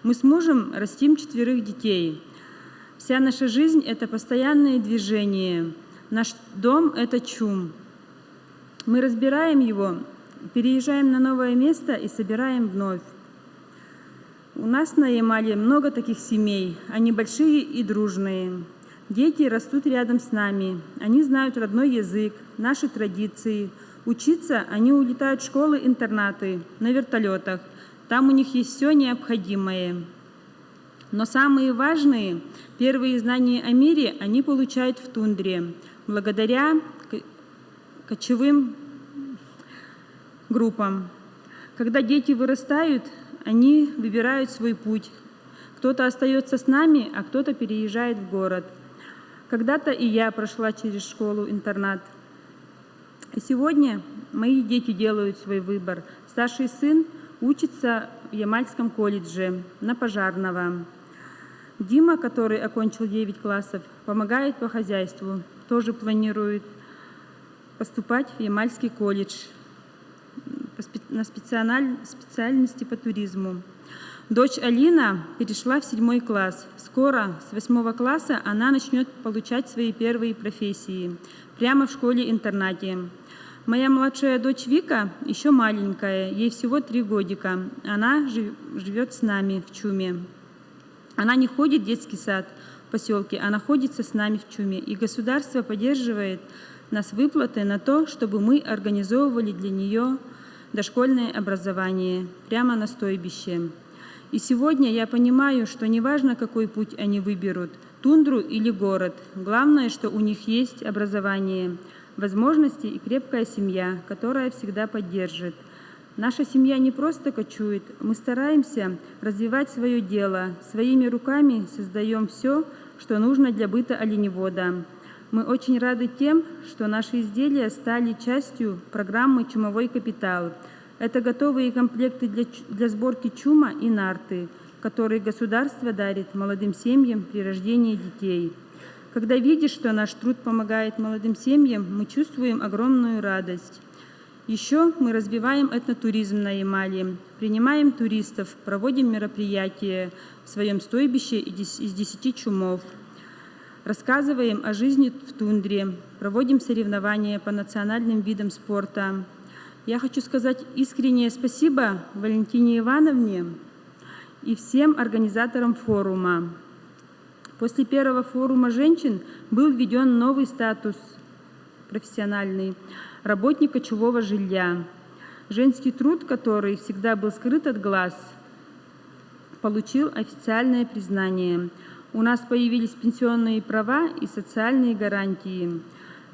Мы с мужем растим 4 детей. Вся наша жизнь – это постоянное движение. Наш дом – это чум. Мы разбираем его, переезжаем на новое место и собираем вновь. У нас на Ямале много таких семей, они большие и дружные. Дети растут рядом с нами, они знают родной язык, наши традиции. Учиться они улетают в школы-интернаты на вертолетах. Там у них есть все необходимое. Но самые важные, первые знания о мире они получают в тундре, благодаря кочевым группам. Когда дети вырастают, они выбирают свой путь. Кто-то остается с нами, а кто-то переезжает в город. Когда-то и я прошла через школу-интернат. И сегодня мои дети делают свой выбор. Старший сын учится в Ямальском колледже на пожарного. Дима, который окончил 9 классов, помогает по хозяйству, тоже планирует поступать в Ямальский колледж на специальности по туризму. Дочь Алина перешла в 7 класс. Скоро, с 8 класса, она начнет получать свои первые профессии прямо в школе-интернате. Моя младшая дочь Вика еще маленькая, ей всего 3 годика. Она живет с нами в Чуме. Она не ходит в детский сад, в поселке, а находится с нами в Чуме. И государство поддерживает нас выплаты на то, чтобы мы организовывали для нее дошкольное образование прямо на стойбище. И сегодня я понимаю, что неважно, какой путь они выберут, тундру или город, главное, что у них есть образование, возможности и крепкая семья, которая всегда поддержит. Наша семья не просто кочует, мы стараемся развивать свое дело, своими руками создаем все, что нужно для быта оленевода. Мы очень рады тем, что наши изделия стали частью программы «Чумовой капитал». Это готовые комплекты для сборки чума и нарты, которые государство дарит молодым семьям при рождении детей. Когда видишь, что наш труд помогает молодым семьям, мы чувствуем огромную радость. Еще мы развиваем этнотуризм на Ямале, принимаем туристов, проводим мероприятия в своем стойбище из 10 чумов, рассказываем о жизни в тундре, проводим соревнования по национальным видам спорта. Я хочу сказать искреннее спасибо Валентине Ивановне и всем организаторам форума. После первого форума женщин был введен новый статус профессиональный – работник кочевого жилья. Женский труд, который всегда был скрыт от глаз, получил официальное признание. У нас появились пенсионные права и социальные гарантии.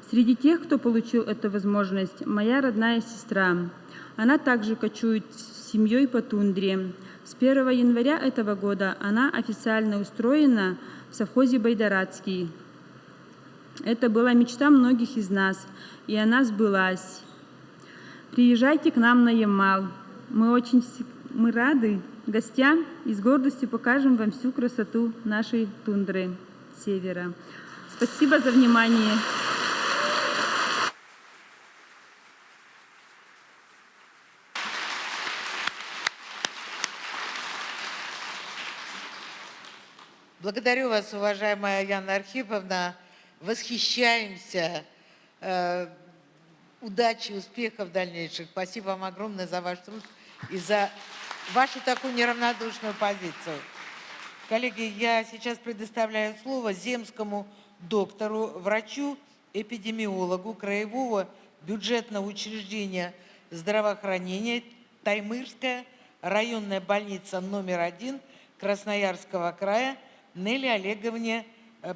Среди тех, кто получил эту возможность, моя родная сестра. Она также кочует с семьей по тундре. С 1 января этого года она официально устроена в совхозе «Байдарадский». Это была мечта многих из нас, и она сбылась. Приезжайте к нам на Ямал. Мы рады гостям и с гордостью покажем вам всю красоту нашей тундры севера. Спасибо за внимание. Благодарю вас, уважаемая Яна Архиповна. Восхищаемся. Удачи, успехов дальнейших. Спасибо вам огромное за ваш труд и за вашу такую неравнодушную позицию. Коллеги, я сейчас предоставляю слово земскому доктору, врачу, эпидемиологу Краевого бюджетного учреждения здравоохранения Таймырская районная больница номер 1 Красноярского края Нелли Олеговне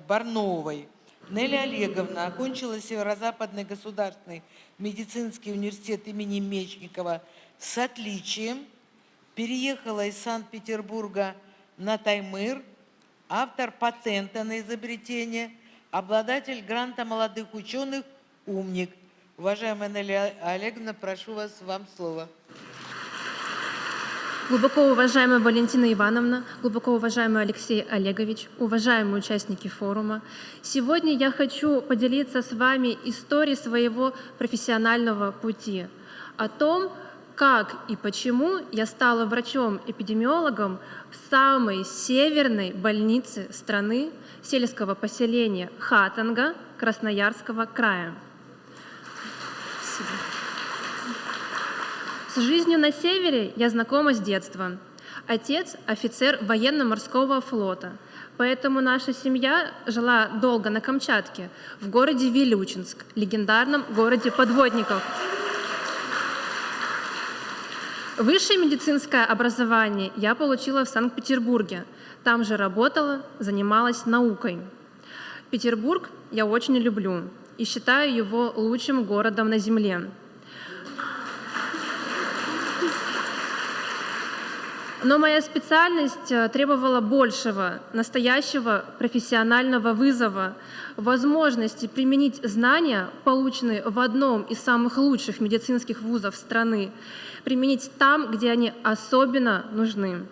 Барновой. Нелли Олеговна окончила Северо-Западный государственный медицинский университет имени Мечникова с отличием, переехала из Санкт-Петербурга на Таймыр, автор патента на изобретение, обладатель гранта молодых ученых «Умник». Уважаемая Нелли Олеговна, прошу вас, вам слово. Глубоко уважаемая Валентина Ивановна, глубоко уважаемый Алексей Олегович, уважаемые участники форума, сегодня я хочу поделиться с вами историей своего профессионального пути, о том, как и почему я стала врачом-эпидемиологом в самой северной больнице страны сельского поселения Хатанга Красноярского края. Спасибо. С жизнью на севере я знакома с детства. Отец – офицер военно-морского флота, поэтому наша семья жила долго на Камчатке, в городе Вилючинск, легендарном городе подводников. Высшее медицинское образование я получила в Санкт-Петербурге. Там же работала, занималась наукой. Петербург я очень люблю и считаю его лучшим городом на Земле. Но моя специальность требовала большего, настоящего профессионального вызова, возможности применить знания, полученные в одном из самых лучших медицинских вузов страны, применить там, где они особенно нужны.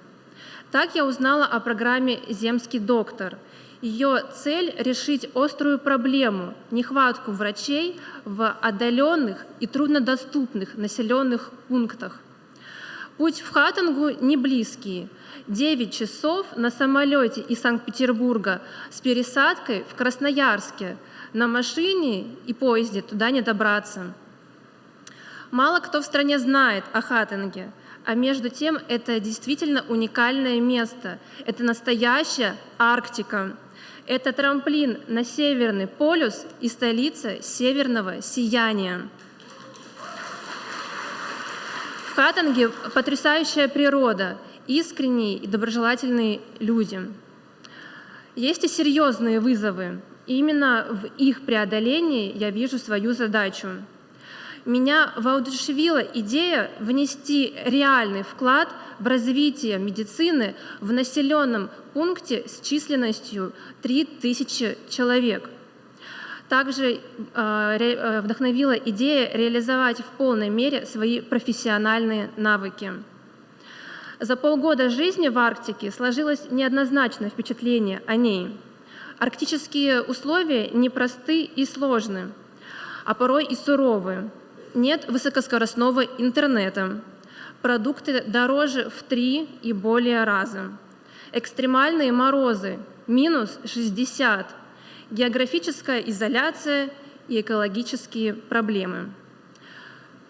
Так я узнала о программе «Земский доктор». Ее цель – решить острую проблему – нехватку врачей в отдаленных и труднодоступных населенных пунктах. Путь в Хатангу не близкий. 9 часов на самолете из Санкт-Петербурга с пересадкой в Красноярске. На машине и поезде туда не добраться. Мало кто в стране знает о Хатанге, а между тем это действительно уникальное место. Это настоящая Арктика. Это трамплин на Северный полюс и столица северного сияния. В Хатанге потрясающая природа, искренние и доброжелательные люди. Есть и серьезные вызовы. И именно в их преодолении я вижу свою задачу. Меня воодушевила идея внести реальный вклад в развитие медицины в населенном пункте с численностью 3000 человек. Также вдохновила идея реализовать в полной мере свои профессиональные навыки. За полгода жизни в Арктике сложилось неоднозначное впечатление о ней. Арктические условия непросты и сложны, а порой и суровы. Нет высокоскоростного интернета. Продукты дороже в 3 и более раза. Экстремальные морозы – минус 60. Географическая изоляция и экологические проблемы.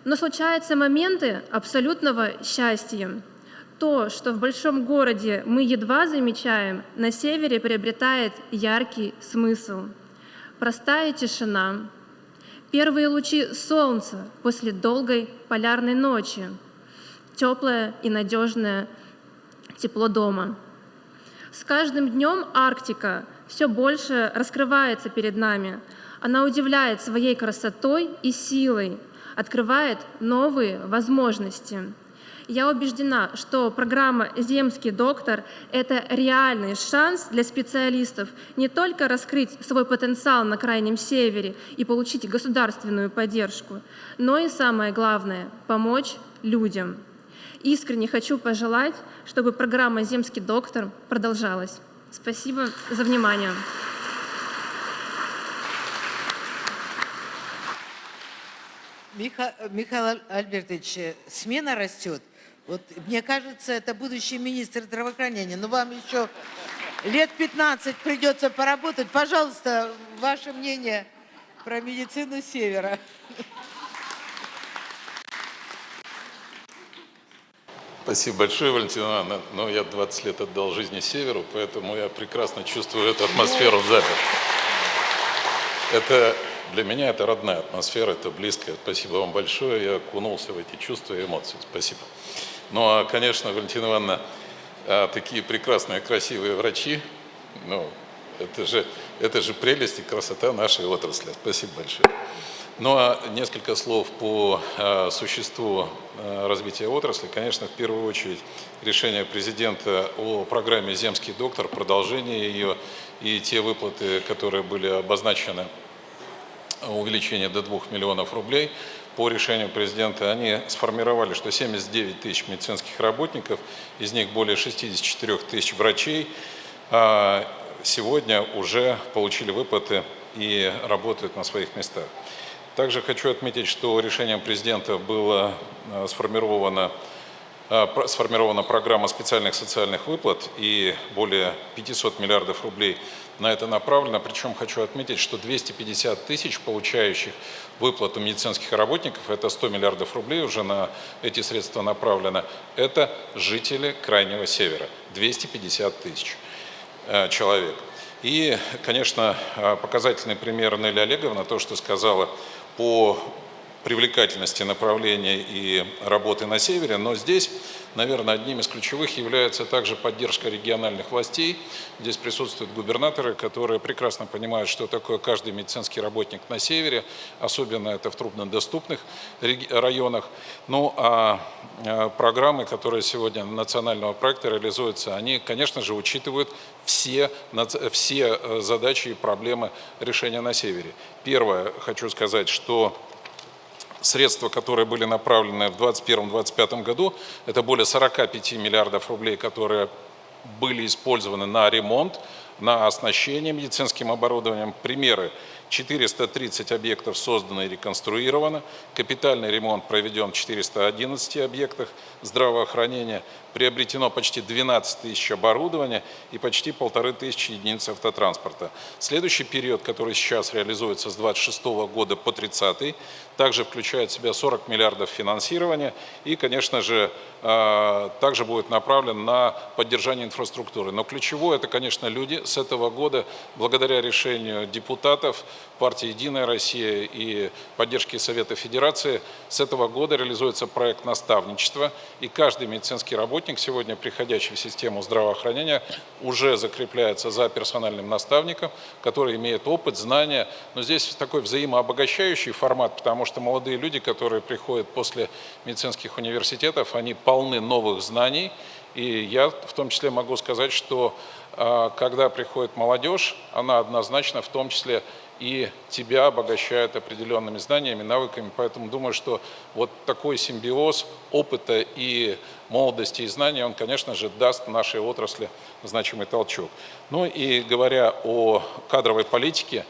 Но случаются моменты абсолютного счастья. То, что в большом городе мы едва замечаем, на севере приобретает яркий смысл. Простая тишина, первые лучи солнца после долгой полярной ночи, теплое и надежное тепло дома. С каждым днем Арктика все больше раскрывается перед нами. Она удивляет своей красотой и силой, открывает новые возможности. Я убеждена, что программа «Земский доктор» — это реальный шанс для специалистов не только раскрыть свой потенциал на Крайнем Севере и получить государственную поддержку, но и, самое главное, помочь людям. Искренне хочу пожелать, чтобы программа «Земский доктор» продолжалась. Спасибо за внимание. Михаил Альбертович, смена растет. Вот, мне кажется, это будущий министр здравоохранения. Но вам еще лет 15 придется поработать. Пожалуйста, ваше мнение про медицину Севера. Спасибо большое, Валентина Ивановна. Но я 20 лет отдал жизни Северу, поэтому я прекрасно чувствую эту атмосферу в зале. Это для меня это родная атмосфера, это близкая. Спасибо вам большое. Я окунулся в эти чувства и эмоции. Спасибо. Ну, а, конечно, Валентина Ивановна, такие прекрасные, красивые врачи, ну, это же прелесть и красота нашей отрасли. Спасибо большое. Ну, а несколько слов по существу развития отрасли. Конечно, в первую очередь решение президента о программе «Земский доктор», продолжение ее и те выплаты, которые были обозначены, увеличение до 2 миллионов рублей. По решению президента они сформировали, что 79 тысяч медицинских работников, из них более 64 тысяч врачей, сегодня уже получили выплаты и работают на своих местах. Также хочу отметить, что решением президента была сформирована программа специальных социальных выплат, и более 500 миллиардов рублей на это направлено. Причем хочу отметить, что 250 тысяч получающих выплату медицинских работников, это 100 миллиардов рублей уже на эти средства направлено, это жители Крайнего Севера, 250 тысяч человек. И, конечно, показательный пример Нелли Олеговна, то, что сказала по привлекательности направления и работы на севере, но здесь, наверное, одним из ключевых является также поддержка региональных властей. Здесь присутствуют губернаторы, которые прекрасно понимают, что такое каждый медицинский работник на севере, особенно это в труднодоступных районах. Ну а программы, которые сегодня национального проекта реализуются, они, конечно же, учитывают все задачи и проблемы решения на севере. Первое, хочу сказать, что средства, которые были направлены в 2021-2025 году, это более 45 миллиардов рублей, которые были использованы на ремонт, на оснащение медицинским оборудованием. Примеры. 430 объектов создано и реконструировано, капитальный ремонт проведен в 411 объектах здравоохранения, приобретено почти 12 тысяч оборудования и почти 1500 единиц автотранспорта. Следующий период, который сейчас реализуется с 26 года по 30, также включает в себя 40 миллиардов финансирования и, конечно же, также будет направлен на поддержание инфраструктуры. Но ключевое – это, конечно, люди. С этого года, благодаря решению депутатов партии «Единая Россия» и поддержки Совета Федерации, с этого года реализуется проект наставничества, и каждый медицинский работник, сегодня приходящий в систему здравоохранения, уже закрепляется за персональным наставником, который имеет опыт, знания. Но здесь такой взаимообогащающий формат, потому что молодые люди, которые приходят после медицинских университетов, они полны новых знаний. И я в том числе могу сказать, что когда приходит молодежь, она однозначно в том числе и тебя обогащает определенными знаниями, навыками. Поэтому думаю, что вот такой симбиоз опыта и молодости и знаний, он, конечно же, даст нашей отрасли значимый толчок. Ну и говоря о кадровой политике,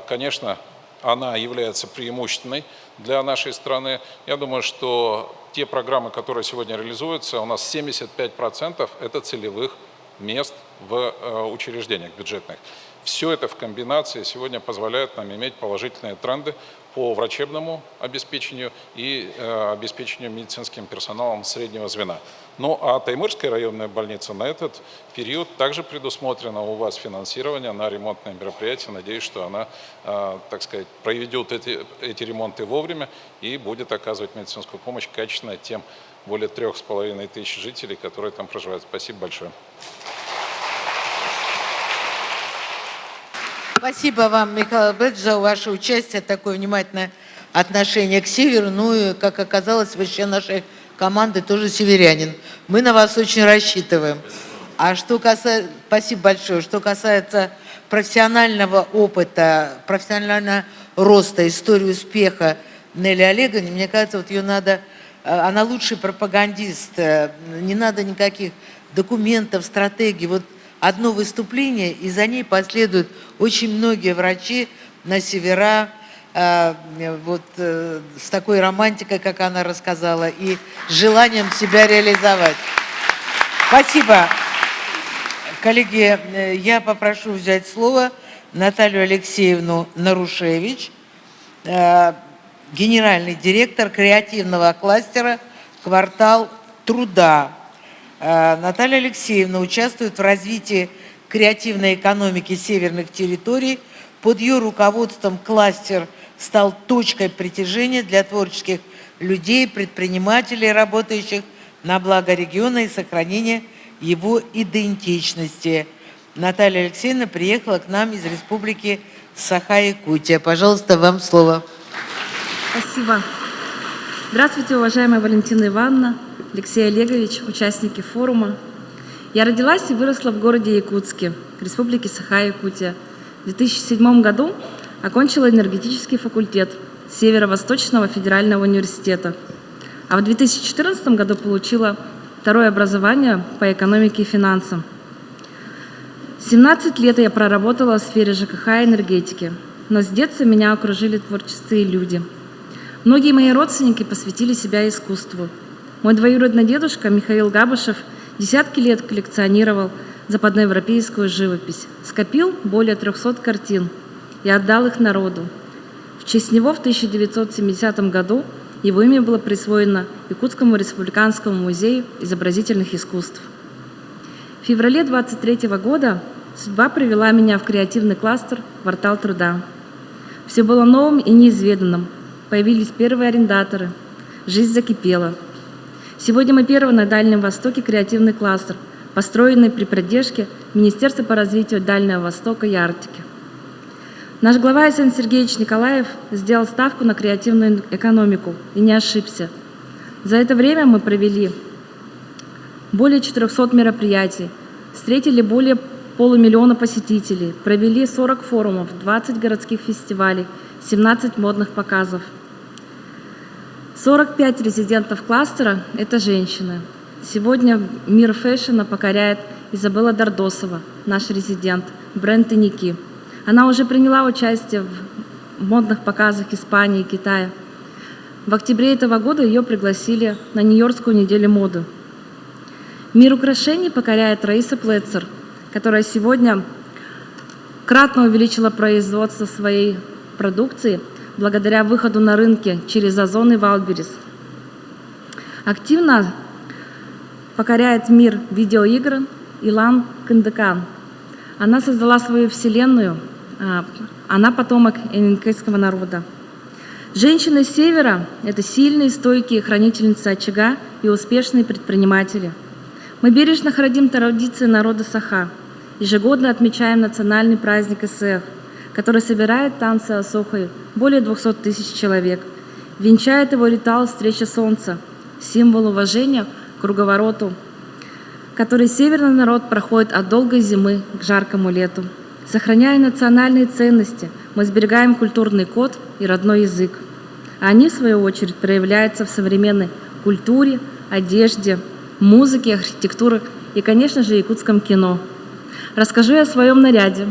конечно, она является преимущественной для нашей страны. Я думаю, что те программы, которые сегодня реализуются, у нас 75% это целевых мест в учреждениях бюджетных. Все это в комбинации сегодня позволяет нам иметь положительные тренды по врачебному обеспечению и обеспечению медицинским персоналом среднего звена. Ну а Таймырская районная больница на этот период также предусмотрено у вас финансирование на ремонтные мероприятия. Надеюсь, что она, так сказать, проведет эти ремонты вовремя и будет оказывать медицинскую помощь качественно тем более 3500 жителей, которые там проживают. Спасибо большое. Спасибо вам, Михаил Альбертович, за ваше участие, такое внимательное отношение к Северу. Ну и, как оказалось, вы член нашей команды тоже северянин. Мы на вас очень рассчитываем. А что касается, спасибо большое, что касается профессионального опыта, профессионального роста, истории успеха Нелли Олеговны, мне кажется, вот ее надо, она лучший пропагандист, не надо никаких документов, стратегий. Вот одно выступление, и за ней последуют очень многие врачи на севера, вот с такой романтикой, как она рассказала, и с желанием себя реализовать. Спасибо. Коллеги, я попрошу взять слово Наталью Алексеевну Нарушевич, генеральный директор креативного кластера «Квартал труда». Наталья Алексеевна участвует в развитии креативной экономики северных территорий. Под ее руководством кластер стал точкой притяжения для творческих людей, предпринимателей, работающих на благо региона и сохранения его идентичности. Наталья Алексеевна приехала к нам из Республики Саха-Якутия. Пожалуйста, вам слово. Спасибо. Здравствуйте, уважаемая Валентина Ивановна, Алексей Олегович, участники форума. Я родилась и выросла в городе Якутске, в Республике Саха-Якутия. В 2007 году окончила энергетический факультет Северо-Восточного федерального университета. А в 2014 году получила второе образование по экономике и финансам. 17 лет я проработала в сфере ЖКХ и энергетики, но с детства меня окружили творческие люди. Многие мои родственники посвятили себя искусству. Мой двоюродный дедушка Михаил Габышев десятки лет коллекционировал западноевропейскую живопись, скопил более 300 картин и отдал их народу. В честь него в 1970 году его имя было присвоено Якутскому республиканскому музею изобразительных искусств. В феврале 23 года судьба привела меня в креативный кластер «Квартал труда». Все было новым и неизведанным. Появились первые арендаторы. Жизнь закипела. Сегодня мы первый на Дальнем Востоке креативный кластер, построенный при поддержке Министерства по развитию Дальнего Востока и Арктики. Наш глава Александр Сергеевич Николаев сделал ставку на креативную экономику и не ошибся. За это время мы провели более 400 мероприятий, встретили более 500 000 посетителей, провели 40 форумов, 20 городских фестивалей, 17 модных показов. 45 резидентов кластера – это женщины. Сегодня мир фэшена покоряет Изабелла Дордосова, наш резидент, бренд Иники. Она уже приняла участие в модных показах Испании и Китая. В октябре этого года ее пригласили на Нью-Йоркскую неделю моды. Мир украшений покоряет Раиса Плецер, которая сегодня кратно увеличила производство своей продукции благодаря выходу на рынки через Озон и Вайлдберрис. Активно покоряет мир видеоигр Илан Кындыкан. Она создала свою вселенную, она потомок энинкейского народа. Женщины с севера – это сильные, стойкие хранительницы очага и успешные предприниматели. Мы бережно храним традиции народа Саха. Ежегодно отмечаем национальный праздник СФ, который собирает танцы Асохи более 200 тысяч человек. Венчает его ритуал «Встреча солнца», символ уважения к круговороту, который северный народ проходит от долгой зимы к жаркому лету. Сохраняя национальные ценности, мы сберегаем культурный код и родной язык. А они, в свою очередь, проявляются в современной культуре, одежде, музыке, архитектуре и, конечно же, якутском кино. Расскажу я о своем наряде.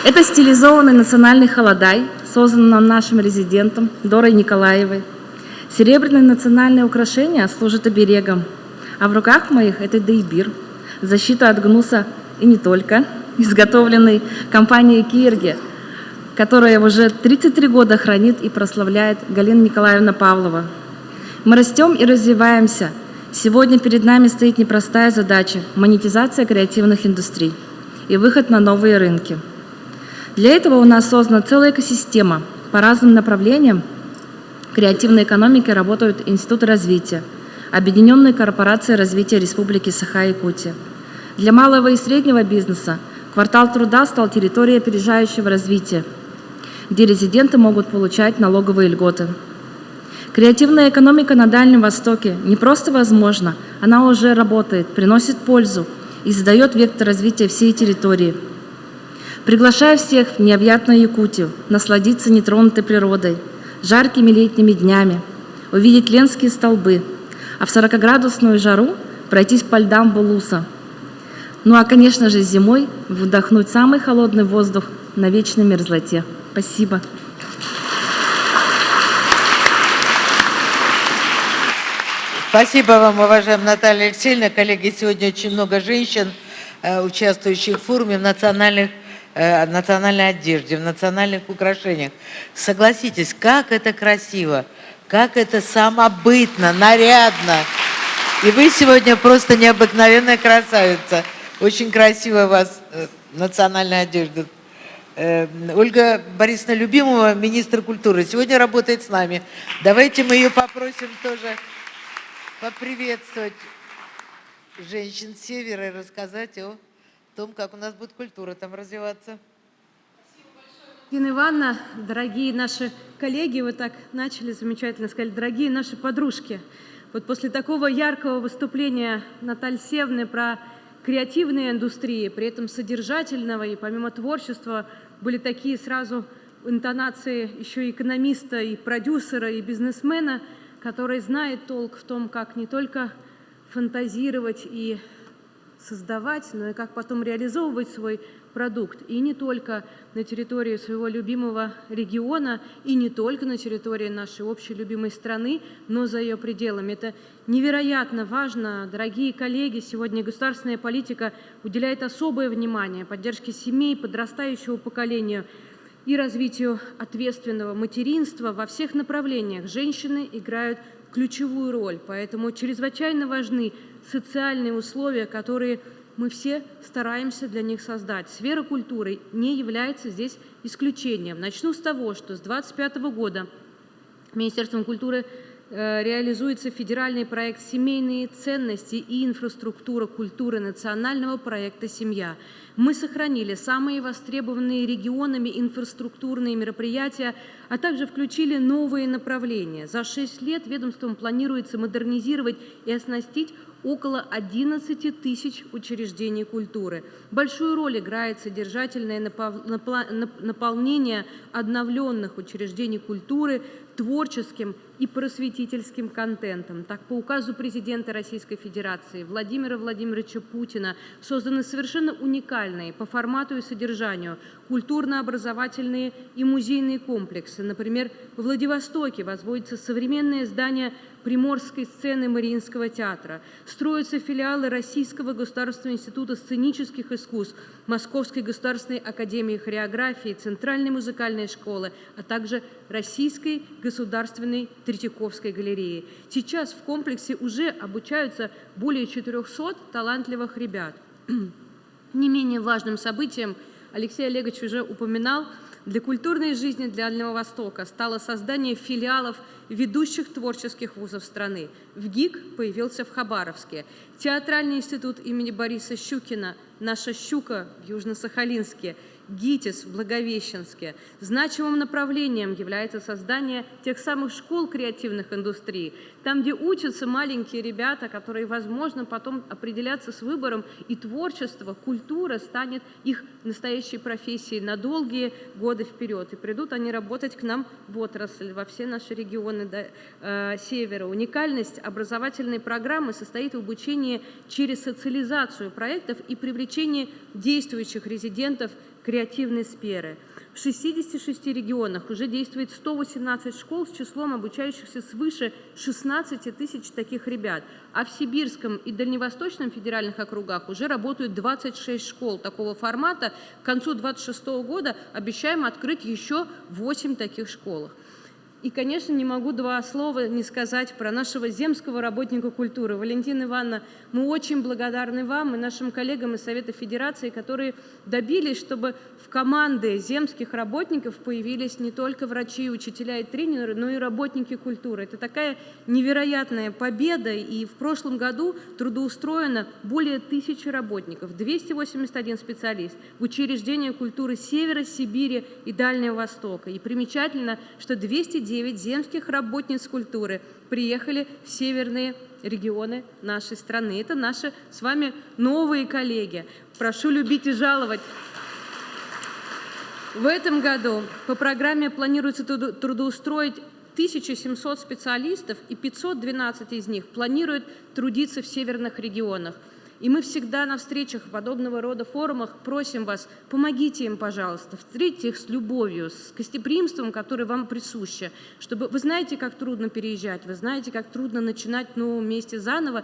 Это стилизованный национальный холодай, созданный нашим резидентом Дорой Николаевой. Серебряное национальное украшение служит оберегом, а в руках моих это дейбир, защита от гнуса и не только, изготовленный компанией Кирги, которая уже 33 года хранит и прославляет Галина Николаевна Павлова. Мы растем и развиваемся. Сегодня перед нами стоит непростая задача – монетизация креативных индустрий и выход на новые рынки. Для этого у нас создана целая экосистема. По разным направлениям креативной экономики работают институты развития, Объединенные корпорации развития Республики Саха-Якутия. Для малого и среднего бизнеса квартал труда стал территорией опережающего развития, где резиденты могут получать налоговые льготы. Креативная экономика на Дальнем Востоке не просто возможна, она уже работает, приносит пользу и задает вектор развития всей территории. Приглашаю всех в необъятную Якутию насладиться нетронутой природой, жаркими летними днями, увидеть ленские столбы, а в 40-градусную жару пройтись по льдам Булуса. Ну а, конечно же, зимой вдохнуть самый холодный воздух на вечной мерзлоте. Спасибо. Спасибо вам, уважаемая Наталья Алексеевна. Коллеги, сегодня очень много женщин, участвующих в форуме в национальной одежде, в национальных украшениях. Согласитесь, как это красиво, как это самобытно, нарядно. И вы сегодня просто необыкновенная красавица. Очень красивая у вас национальная одежда. Ольга Борисовна Любимова, министр культуры, сегодня работает с нами. Давайте мы ее попросим тоже поприветствовать женщин Севера и рассказать о том, как у нас будет культура там развиваться. Ирина Ивановна, дорогие наши коллеги, вы так начали замечательно сказать, дорогие наши подружки. Вот после такого яркого выступления Натальи Севны про креативные индустрии, при этом содержательного и помимо творчества были такие сразу интонации еще и экономиста, и продюсера, и бизнесмена, который знает толк в том, как не только фантазировать и создавать, но и как потом реализовывать свой продукт. И не только на территории своего любимого региона, и не только на территории нашей общей любимой страны, но за ее пределами. Это невероятно важно. Дорогие коллеги, сегодня государственная политика уделяет особое внимание поддержке семей, подрастающего поколения и развитию ответственного материнства во всех направлениях. Женщины играют ключевую роль, поэтому чрезвычайно важны социальные условия, которые мы все стараемся для них создать. Сфера культуры не является здесь исключением. Начну с того, что с 2025 года Министерством культуры реализуется федеральный проект «Семейные ценности и инфраструктура культуры» национального проекта «Семья». Мы сохранили самые востребованные регионами инфраструктурные мероприятия, а также включили новые направления. За 6 лет ведомством планируется модернизировать и оснастить около 11 тысяч учреждений культуры. Большую роль играет содержательное наполнение обновленных учреждений культуры творческим и просветительским контентом. Так, по указу президента Российской Федерации Владимира Владимировича Путина созданы совершенно уникальные по формату и содержанию культурно-образовательные и музейные комплексы. Например, в Владивостоке возводится современное здание Приморской сцены Мариинского театра. Строятся филиалы Российского государственного института сценических искусств, Московской государственной академии хореографии, Центральной музыкальной школы, а также Российской государственной Третьяковской галереи. Сейчас в комплексе уже обучаются более 400 талантливых ребят. Не менее важным событием, Алексей Олегович уже упоминал, для культурной жизни Дальнего Востока стало создание филиалов ведущих творческих вузов страны. ВГИК появился в Хабаровске. Театральный институт имени Бориса Щукина, наша «Щука» в Южно-Сахалинске, ГИТИС в Благовещенске. Значимым направлением является создание тех самых школ креативных индустрий, там, где учатся маленькие ребята, которые, возможно, потом определятся с выбором, и творчество, культура станет их настоящей профессией на долгие годы вперед. И придут они работать к нам в отрасль, во все наши регионы Севера. Уникальность образовательной программы состоит в обучении через социализацию проектов и привлечении действующих резидентов креативной сферы. В 66 регионах уже действует 118 школ с числом обучающихся свыше 16 тысяч таких ребят, а в Сибирском и Дальневосточном федеральных округах уже работают 26 школ такого формата. К концу 2026 года обещаем открыть еще 8 таких школ. И, конечно, не могу два слова не сказать про нашего земского работника культуры. Валентина Ивановна, мы очень благодарны вам и нашим коллегам из Совета Федерации, которые добились, чтобы в команды земских работников появились не только врачи, учителя и тренеры, но и работники культуры. Это такая невероятная победа, и в прошлом году трудоустроено более 1000 работников, 281 специалист в учреждения культуры Севера, Сибири и Дальнего Востока. И примечательно, что 209 земских работниц культуры приехали в северные регионы нашей страны. Это наши с вами новые коллеги. Прошу любить и жаловать. В этом году по программе планируется трудоустроить 1700 специалистов, и 512 из них планируют трудиться в северных регионах. И мы всегда на встречах подобного рода форумах просим вас, помогите им, пожалуйста, встретьте их с любовью, с гостеприимством, которое вам присуще, чтобы вы знаете, как трудно переезжать, вы знаете, как трудно начинать в новом месте заново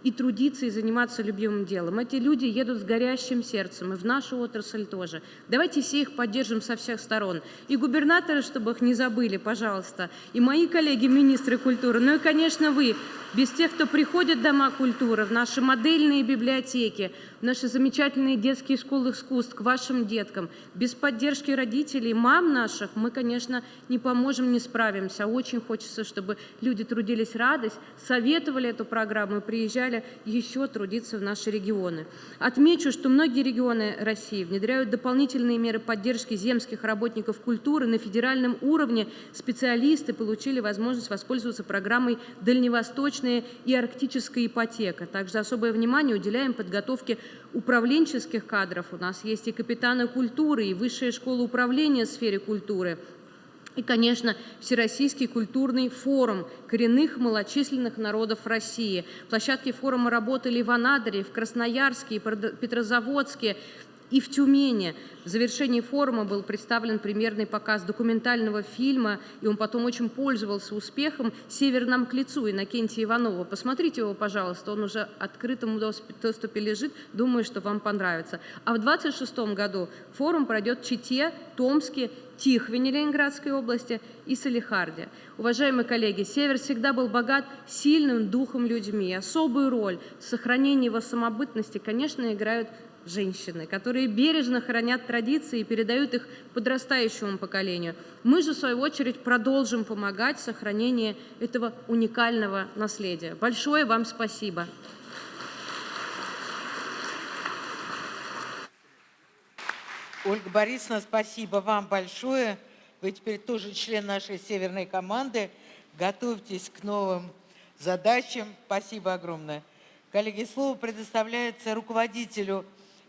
и трудиться, и заниматься любимым делом. Эти люди едут с горящим сердцем, и в нашу отрасль тоже. Давайте все их поддержим со всех сторон. И губернаторы, чтобы их не забыли, пожалуйста, и мои коллеги, министры культуры, ну и, конечно, вы. Без тех, кто приходит в дома культуры, в наши модельные библиотеки, в наши замечательные детские школы искусств, к вашим деткам, без поддержки родителей, мам наших, мы, конечно, не поможем, не справимся. Очень хочется, чтобы люди трудились радость, советовали эту программу и приезжали еще трудиться в наши регионы. Отмечу, что многие регионы России внедряют дополнительные меры поддержки земских работников культуры. На федеральном уровне специалисты получили возможность воспользоваться программой «Дальневосточная и арктическая ипотека». Также особое внимание уделяем подготовке управленческих кадров. У нас есть и капитаны культуры, и высшая школа управления в сфере культуры. И, конечно, Всероссийский культурный форум коренных малочисленных народов России. Площадки форума работали в Анадыре, в Красноярске, Петрозаводске и в Тюмени. В завершении форума был представлен премьерный показ документального фильма, и он потом очень пользовался успехом «Север нам к лицу» Иннокентия Иванова. Посмотрите его, пожалуйста, он уже в открытом доступе лежит, думаю, что вам понравится. А в 2026 году форум пройдет в Чите, Томске, Тихвине Ленинградской области и Салехарде. Уважаемые коллеги, Север всегда был богат сильным духом людьми. Особую роль в сохранении его самобытности, конечно, играют женщины, которые бережно хранят традиции и передают их подрастающему поколению. Мы же, в свою очередь, продолжим помогать в сохранении этого уникального наследия. Большое вам спасибо. Ольга Борисовна, спасибо вам большое. Вы теперь тоже член нашей северной команды. Готовьтесь к новым задачам. Спасибо огромное. Коллеги, слово предоставляется руководителю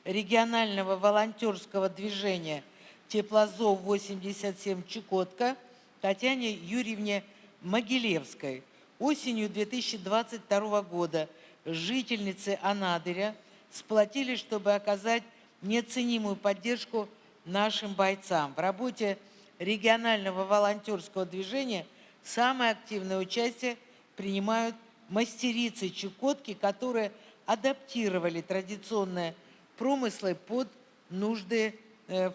регионального волонтерского движения «Теплозов-87 Чукотка» Татьяне Юрьевне Могилевской. Осенью 2022 года жительницы Анадыря сплотились, чтобы оказать неоценимую поддержку нашим бойцам. В работе регионального волонтерского движения самое активное участие принимают мастерицы Чукотки, которые адаптировали традиционные промыслы под нужды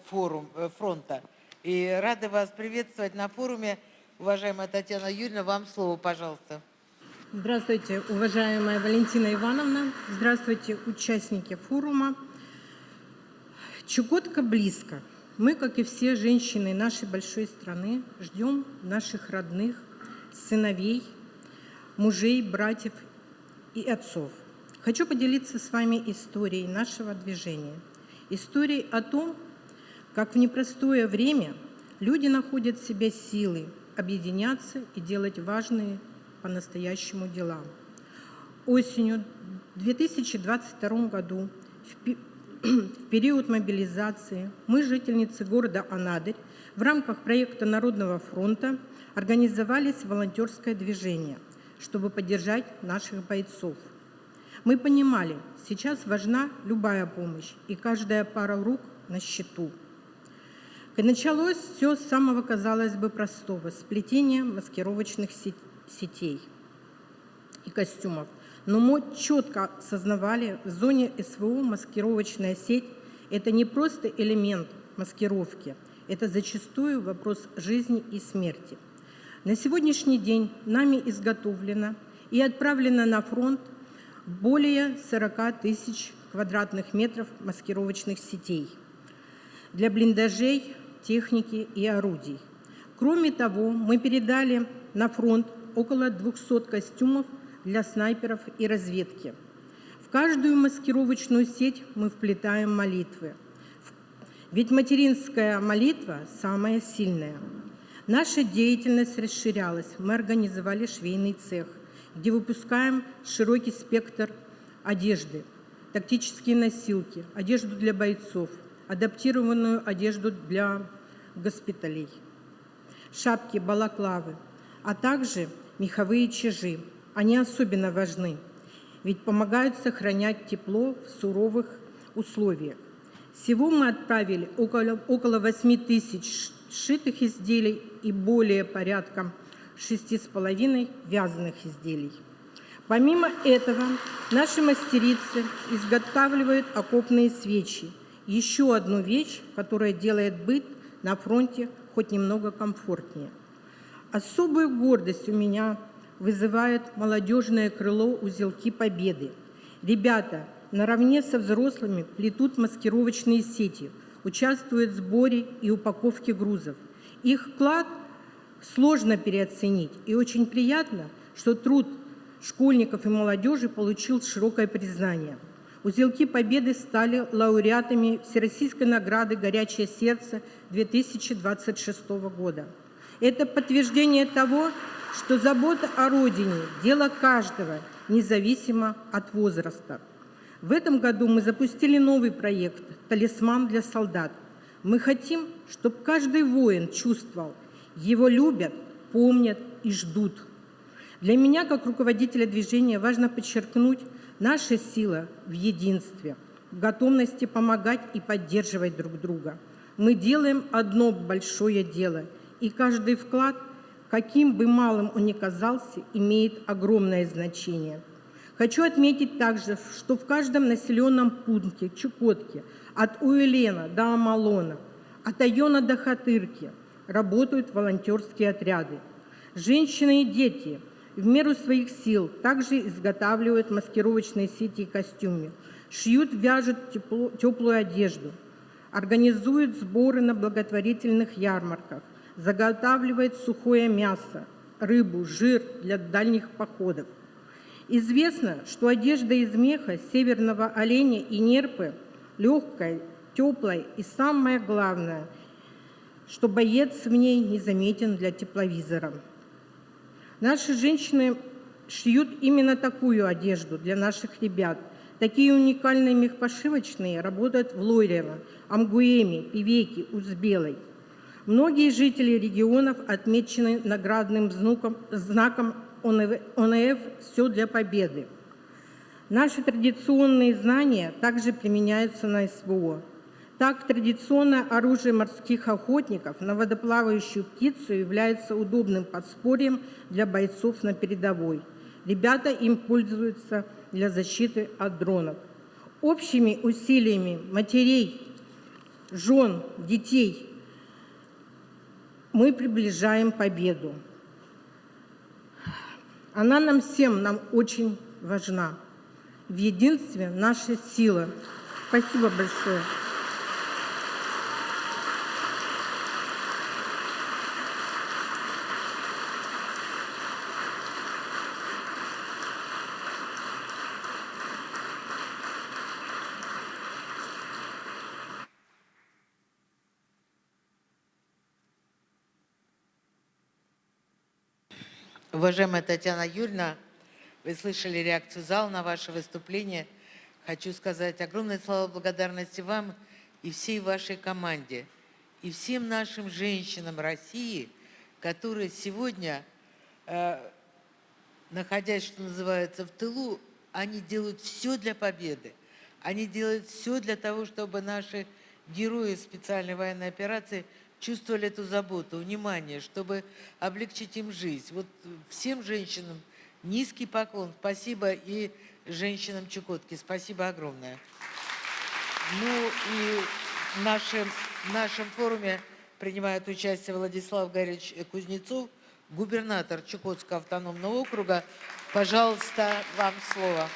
фронта. И рада вас приветствовать на форуме. Уважаемая Татьяна Юрьевна, вам слово, пожалуйста. Здравствуйте, уважаемая Валентина Ивановна. Здравствуйте, участники форума. Чукотка близко. Мы, как и все женщины нашей большой страны, ждем наших родных, сыновей, мужей, братьев и отцов. Хочу поделиться с вами историей нашего движения. Историей о том, как в непростое время люди находят в себе силы объединяться и делать важные по-настоящему дела. Осенью 2022 году, в период мобилизации, мы, жительницы города Анадырь, в рамках проекта Народного фронта организовались в волонтерское движение, чтобы поддержать наших бойцов. Мы понимали, сейчас важна любая помощь, и каждая пара рук на счету. Началось все с самого, казалось бы, простого – сплетения маскировочных сетей и костюмов. Но мы четко осознавали, в зоне СВО маскировочная сеть – это не просто элемент маскировки, это зачастую вопрос жизни и смерти. На сегодняшний день нами изготовлено и отправлено на фронт более 40 тысяч квадратных метров маскировочных сетей для блиндажей, техники и орудий. Кроме того, мы передали на фронт около 200 костюмов для снайперов и разведки. В каждую маскировочную сеть мы вплетаем молитвы. Ведь материнская молитва самая сильная. Наша деятельность расширялась. Мы организовали швейный цех, где выпускаем широкий спектр одежды, тактические носилки, одежду для бойцов, адаптированную одежду для госпиталей, шапки, балаклавы, а также меховые чижи. Они особенно важны, ведь помогают сохранять тепло в суровых условиях. Всего мы отправили около 8 тысяч сшитых изделий и более порядка 6,5 вязаных изделий. Помимо этого, наши мастерицы изготавливают окопные свечи. Еще одну вещь, которая делает быт на фронте хоть немного комфортнее. Особую гордость у меня вызывает молодежное крыло «Узелки Победы». Ребята наравне со взрослыми плетут маскировочные сети, участвуют в сборе и упаковке грузов. Их вклад сложно переоценить, и очень приятно, что труд школьников и молодежи получил широкое признание. «Узелки Победы» стали лауреатами Всероссийской награды «Горячее сердце» 2026 года. Это подтверждение того, что забота о Родине – дело каждого, независимо от возраста. В этом году мы запустили новый проект «Талисман для солдат». Мы хотим, чтобы каждый воин чувствовал, его любят, помнят и ждут. Для меня, как руководителя движения, важно подчеркнуть, наша сила в единстве, в готовности помогать и поддерживать друг друга. Мы делаем одно большое дело, и каждый вклад, каким бы малым он ни казался, имеет огромное значение. Хочу отметить также, что в каждом населенном пункте Чукотки, от Уэлена до Амалона, от Айона до Хатырки, работают волонтерские отряды. Женщины и дети в меру своих сил также изготавливают маскировочные сети и костюмы, шьют, вяжут теплую одежду, организуют сборы на благотворительных ярмарках, заготавливает сухое мясо, рыбу, жир для дальних походов. Известно, что одежда из меха северного оленя и нерпы легкая, теплая и самое главное, что боец в ней не заметен для тепловизора. Наши женщины шьют именно такую одежду для наших ребят. Такие уникальные мехпошивочные работают в Лойрево, Амгуэме, Певеке, Узбелой. Многие жители регионов отмечены наградным знаком ОНФ «Все для победы». Наши традиционные знания также применяются на СВО. Так, традиционное оружие морских охотников на водоплавающую птицу является удобным подспорьем для бойцов на передовой. Ребята им пользуются для защиты от дронов. Общими усилиями матерей, жен, детей мы приближаем победу. Она нам всем очень важна. В единстве наша сила. Спасибо большое. Уважаемая Татьяна Юрьевна, вы слышали реакцию зала на ваше выступление. Хочу сказать огромные слова благодарности вам и всей вашей команде, и всем нашим женщинам России, которые сегодня, находясь, что называется, в тылу, они делают все для победы. Они делают все для того, чтобы наши герои специальной военной операции чувствовали эту заботу, внимание, чтобы облегчить им жизнь. Вот всем женщинам низкий поклон. Спасибо и женщинам Чукотки. Спасибо огромное. Ну и в нашем форуме принимает участие Владислав Гарич Кузнецов, губернатор Чукотского автономного округа. Пожалуйста, вам слово.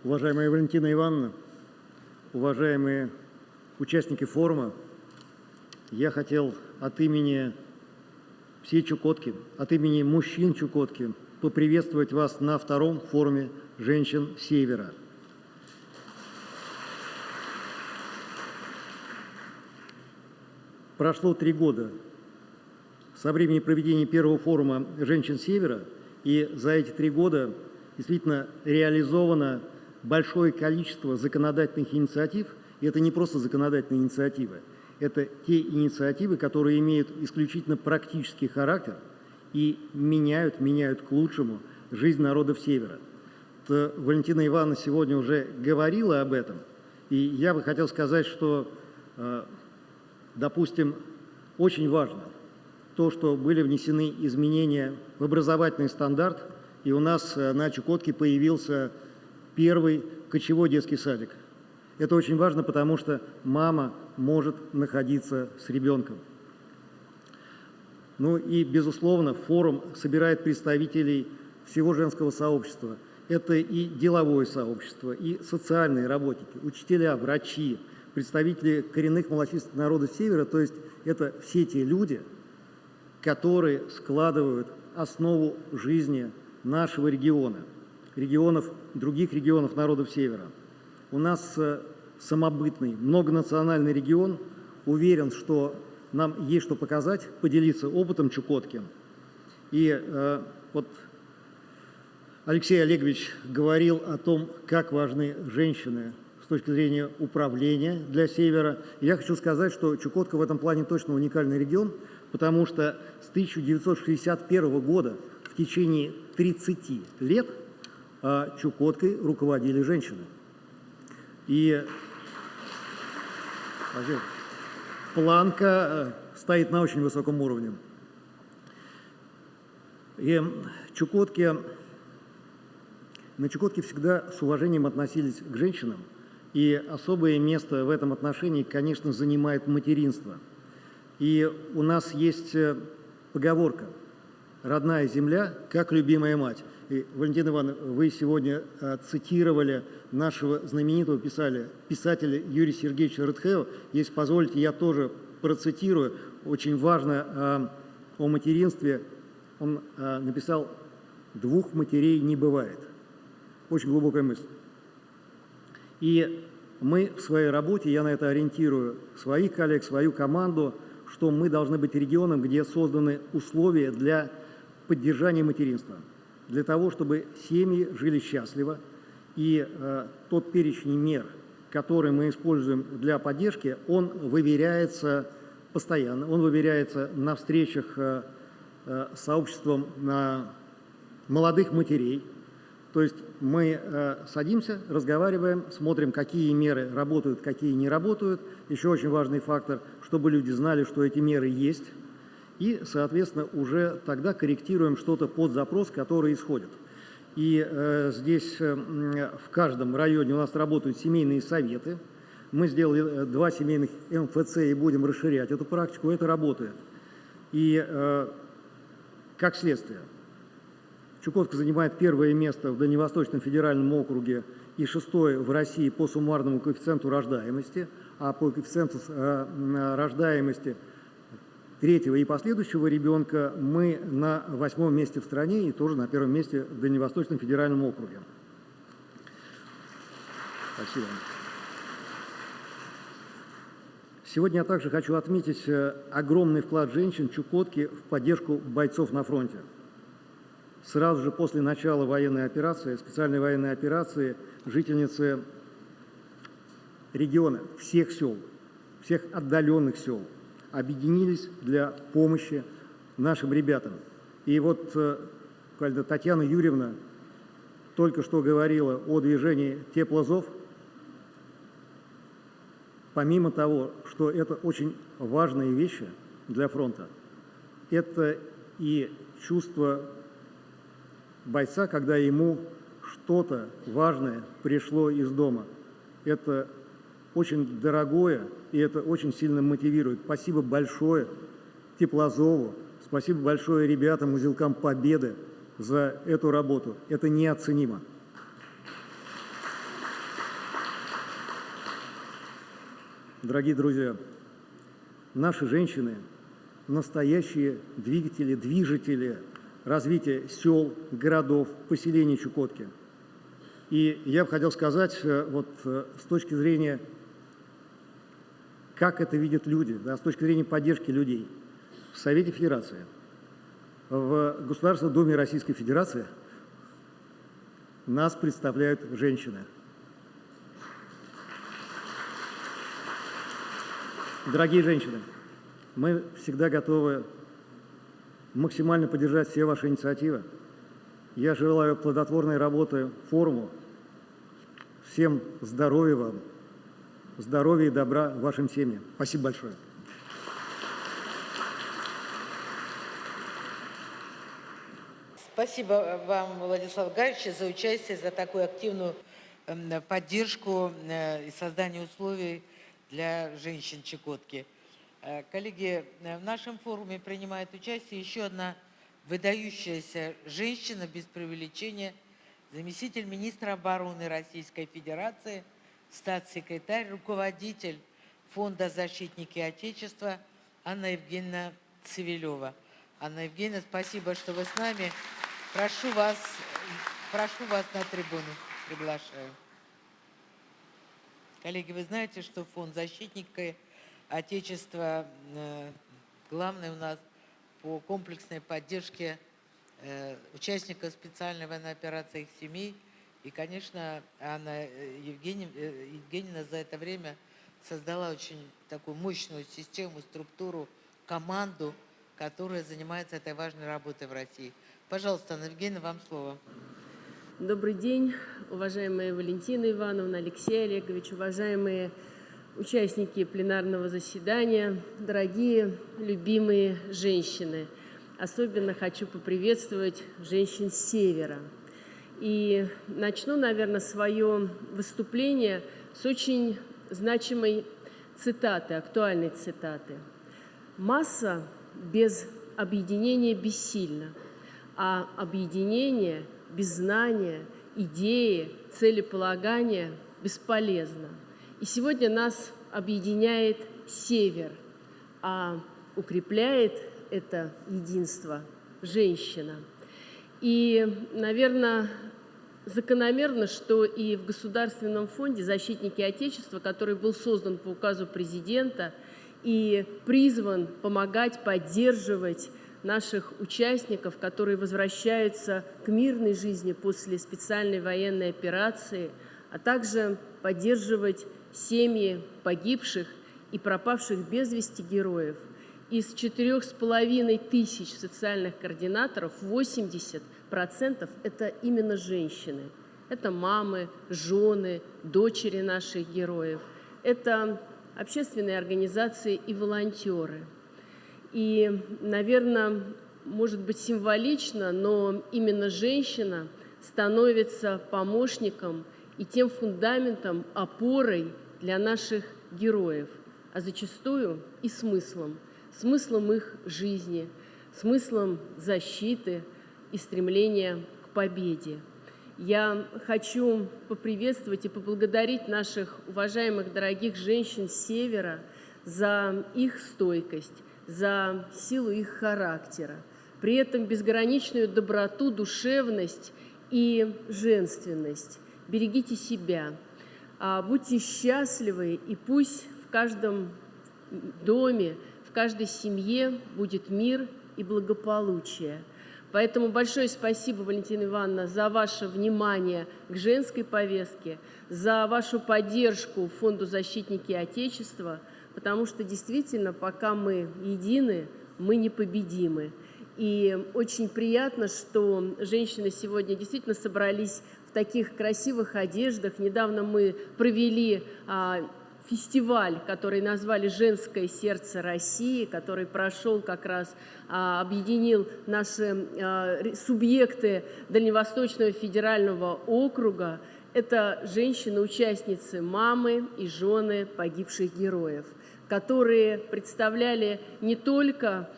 Уважаемая Валентина Ивановна, уважаемые участники форума, я хотел от имени всей Чукотки, от имени мужчин Чукотки поприветствовать вас на втором форуме женщин Севера. Прошло 3 года со времени проведения первого форума женщин Севера, и за эти 3 года действительно реализовано большое количество законодательных инициатив, и это не просто законодательные инициативы, это те инициативы, которые имеют исключительно практический характер и меняют к лучшему жизнь народов Севера. Валентина Ивановна сегодня уже говорила об этом, и я бы хотел сказать, что, допустим, очень важно то, что были внесены изменения в образовательный стандарт, и у нас на Чукотке появился первый кочевой детский садик. Это очень важно, потому что мама может находиться с ребенком. Ну и, безусловно, форум собирает представителей всего женского сообщества. Это и деловое сообщество, и социальные работники, учителя, врачи, представители коренных малочисленных народов Севера. То есть это все те люди, которые складывают основу жизни нашего региона, других регионов народов Севера. У нас самобытный, многонациональный регион. Уверен, что нам есть что показать, поделиться опытом Чукотки. И вот Алексей Олегович говорил о том, как важны женщины с точки зрения управления для Севера. И я хочу сказать, что Чукотка в этом плане точно уникальный регион, потому что с 1961 года в течение 30 лет Чукоткой руководили женщины. И планка стоит на очень высоком уровне. И на Чукотке всегда с уважением относились к женщинам, и особое место в этом отношении, конечно, занимает материнство. И у нас есть поговорка «Родная земля, как любимая мать». И, Валентина Ивановна, вы сегодня цитировали нашего знаменитого писателя Юрия Сергеевича Рытхеева. Если позволите, я тоже процитирую. Очень важно о материнстве. Он написал: «Двух матерей не бывает». Очень глубокая мысль. И Мы в своей работе, я на это ориентирую своих коллег, свою команду, что мы должны быть регионом, где созданы условия для поддержания материнства, для того, чтобы семьи жили счастливо. И тот перечень мер, который мы используем для поддержки, он выверяется постоянно, он выверяется на встречах с сообществом молодых матерей. То есть мы садимся, разговариваем, смотрим, какие меры работают, какие не работают. Еще очень важный фактор, чтобы люди знали, что эти меры есть. И, соответственно, уже тогда корректируем что-то под запрос, который исходит. И здесь в каждом районе у нас работают семейные советы. Мы сделали 2 семейных МФЦ и будем расширять эту практику. Это работает. И как следствие, Чукотка занимает 1 место в Дальневосточном федеральном округе и 6-е в России по суммарному коэффициенту рождаемости, а по коэффициенту рождаемости 3-го и последующего ребенка мы на 8-м месте в стране и тоже на 1-м месте в Дальневосточном федеральном округе. Спасибо. Сегодня я также хочу отметить огромный вклад женщин Чукотки в поддержку бойцов на фронте. Сразу же после начала военной операции, специальной военной операции, жительницы региона, всех сел, всех отдаленных сел объединились для помощи нашим ребятам. И вот Татьяна Юрьевна только что говорила о движении «Теплозов». Помимо того, что это очень важные вещи для фронта, это и чувство бойца, когда ему что-то важное пришло из дома. Это очень дорогое, и это очень сильно мотивирует. Спасибо большое Теплозову, спасибо большое ребятам, узелкам Победы за эту работу. Это неоценимо. Дорогие друзья, наши женщины – настоящие движители развития сел, городов, поселений Чукотки. И я бы хотел сказать, вот с точки зрения, как это видят люди, да, с точки зрения поддержки людей, в Совете Федерации, в Государственной Думе Российской Федерации нас представляют женщины. Дорогие женщины, мы всегда готовы максимально поддержать все ваши инициативы. Я желаю плодотворной работы форуму. Всем здоровья вам, здоровья и добра вашим семьям. Спасибо большое. Спасибо вам, Владислав Гарьевич, за участие, за такую активную поддержку и создание условий для женщин Чукотки. Коллеги, в нашем форуме принимает участие еще одна выдающаяся женщина, без преувеличения, заместитель министра обороны Российской Федерации, статс-секретарь, руководитель Фонда «Защитники Отечества» Анна Евгеньевна Цивилева. Анна Евгеньевна, спасибо, что вы с нами. Прошу вас на трибуну. Приглашаю. Коллеги, вы знаете, что Фонд «Защитники Отечества» главный у нас по комплексной поддержке участников специальной военной операции, их семей. И, конечно, Анна Евгеньевна за это время создала очень такую мощную систему, структуру, команду, которая занимается этой важной работой в России. Пожалуйста, Анна Евгеньевна, вам слово. Добрый день, уважаемая Валентина Ивановна, Алексей Олегович, уважаемые участники пленарного заседания, дорогие, любимые женщины. Особенно хочу поприветствовать женщин с Севера. И начну, наверное, свое выступление с очень значимой цитаты, актуальной цитаты. «Масса без объединения бессильна, а объединение без знания, идеи, целеполагания бесполезно». И сегодня нас объединяет Север, а укрепляет это единство женщина. И, наверное, закономерно, что и в Государственном фонде «Защитники Отечества», который был создан по указу президента и призван помогать, поддерживать наших участников, которые возвращаются к мирной жизни после специальной военной операции, а также поддерживать семьи погибших и пропавших без вести героев. Из 4500 социальных координаторов 80% это именно женщины. Это мамы, жены, дочери наших героев. Это общественные организации и волонтеры. И, наверное, может быть символично, но именно женщина становится помощником и тем фундаментом, опорой для наших героев, а зачастую и смыслом их жизни, смыслом защиты и стремления к победе. Я хочу поприветствовать и поблагодарить наших уважаемых, дорогих женщин Севера за их стойкость, за силу их характера, при этом безграничную доброту, душевность и женственность. Берегите себя, будьте счастливы, и пусть в каждом доме, в каждой семье будет мир и благополучие. Поэтому большое спасибо, Валентина Ивановна, за ваше внимание к женской повестке, за вашу поддержку Фонду «Защитники Отечества», потому что действительно, пока мы едины, мы непобедимы. И очень приятно, что женщины сегодня действительно собрались в таких красивых одеждах. Недавно мы провели фестиваль, который назвали «Женское сердце России», который прошел как раз, объединил наши субъекты Дальневосточного федерального округа. Это женщины-участницы, мамы и жены погибших героев, которые представляли не только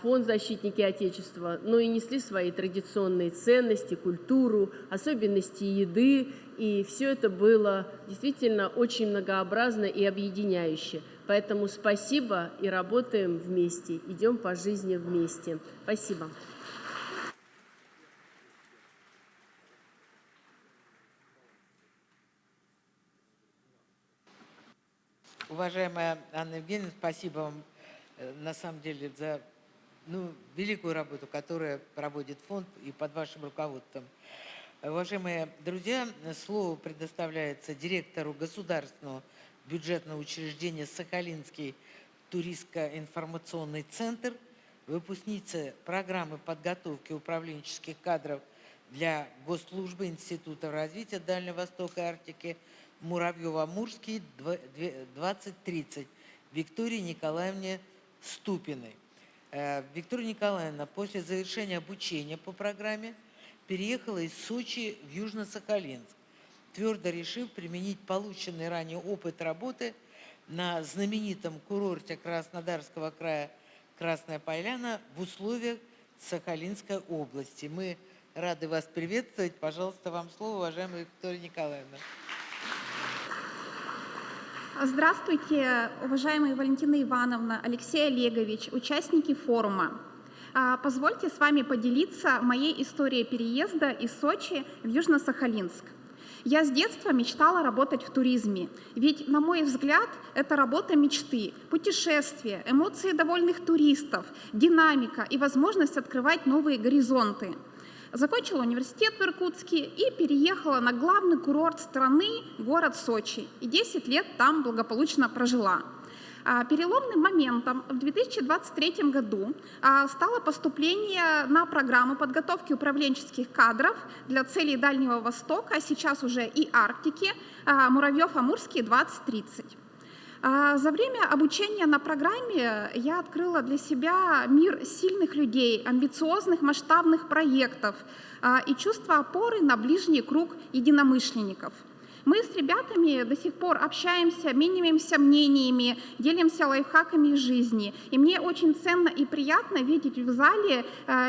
Фонд «Защитники Отечества», но и несли свои традиционные ценности, культуру, особенности еды. И все это было действительно очень многообразно и объединяюще. Поэтому спасибо и работаем вместе, идем по жизни вместе. Спасибо. Уважаемая Анна Евгеньевна, спасибо вам на самом деле за великую работу, которую проводит фонд и под вашим руководством. Уважаемые друзья, слово предоставляется директору Государственного бюджетного учреждения «Сахалинский туристско-информационный центр», выпускнице программы подготовки управленческих кадров для Госслужбы Института развития Дальнего Востока и Арктики Муравьева-Амурский 2030 Виктории Николаевне Ступиной. Виктория Николаевна после завершения обучения по программе переехала из Сочи в Южно-Сахалинск, твердо решив применить полученный ранее опыт работы на знаменитом курорте Краснодарского края Красная Поляна в условиях Сахалинской области. Мы рады вас приветствовать. Пожалуйста, вам слово, уважаемая Виктория Николаевна. Здравствуйте, уважаемая Валентина Ивановна, Алексей Олегович, участники форума. Позвольте с вами поделиться моей историей переезда из Сочи в Южно-Сахалинск. Я с детства мечтала работать в туризме, ведь, на мой взгляд, это работа мечты, путешествия, эмоции довольных туристов, динамика и возможность открывать новые горизонты. Закончила университет в Иркутске и переехала на главный курорт страны, город Сочи, и 10 лет там благополучно прожила. Переломным моментом в 2023 году стало поступление на программу подготовки управленческих кадров для целей Дальнего Востока, а сейчас уже и Арктики, Муравьев-Амурский 2030. За время обучения на программе я открыла для себя мир сильных людей, амбициозных масштабных проектов и чувство опоры на ближний круг единомышленников. Мы с ребятами до сих пор общаемся, обмениваемся мнениями, делимся лайфхаками из жизни. И мне очень ценно и приятно видеть в зале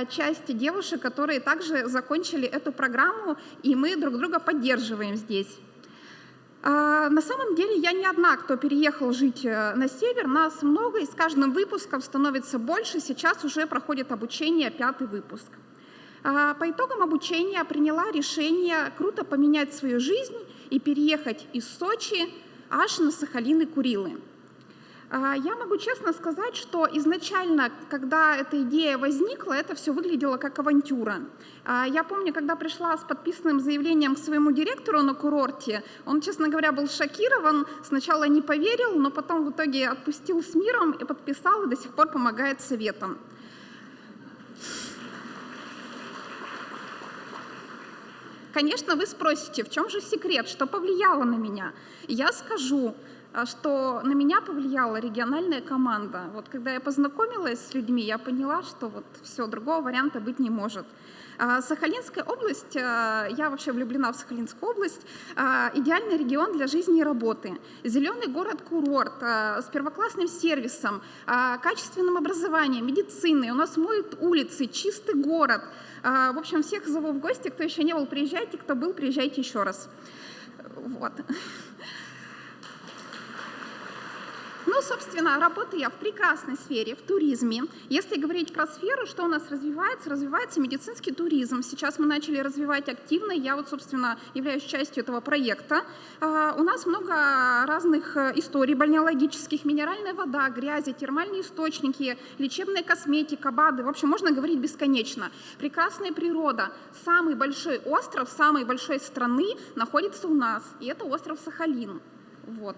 часть девушек, которые также закончили эту программу, и мы друг друга поддерживаем здесь. На самом деле я не одна, кто переехал жить на север. Нас много, и с каждым выпуском становится больше. Сейчас уже проходит обучение 5-й выпуск. По итогам обучения приняла решение круто поменять свою жизнь и переехать из Сочи аж на Сахалин и Курилы. Я могу честно сказать, что изначально, когда эта идея возникла, это все выглядело как авантюра. Я помню, когда пришла с подписанным заявлением к своему директору на курорте, он, честно говоря, был шокирован, сначала не поверил, но потом в итоге отпустил с миром и подписал, и до сих пор помогает советам. Конечно, вы спросите, в чем же секрет, что повлияло на меня? Я скажу, что на меня повлияла региональная команда. Вот когда я познакомилась с людьми, я поняла, что вот все, другого варианта быть не может. Сахалинская область, я вообще влюблена в Сахалинскую область, идеальный регион для жизни и работы. Зеленый город-курорт с первоклассным сервисом, качественным образованием, медициной. У нас моют улицы, чистый город. В общем, всех зову в гости, кто еще не был, приезжайте, кто был, приезжайте еще раз. Вот. Ну, собственно, работаю я в прекрасной сфере, в туризме. Если говорить про сферу, что у нас развивается? Развивается медицинский туризм. Сейчас мы начали развивать активно. Я вот, собственно, являюсь частью этого проекта. У нас много разных историй бальнеологических. Минеральная вода, грязи, термальные источники, лечебная косметика, БАДы. В общем, можно говорить бесконечно. Прекрасная природа. Самый большой остров самой большой страны находится у нас. И это остров Сахалин. Вот.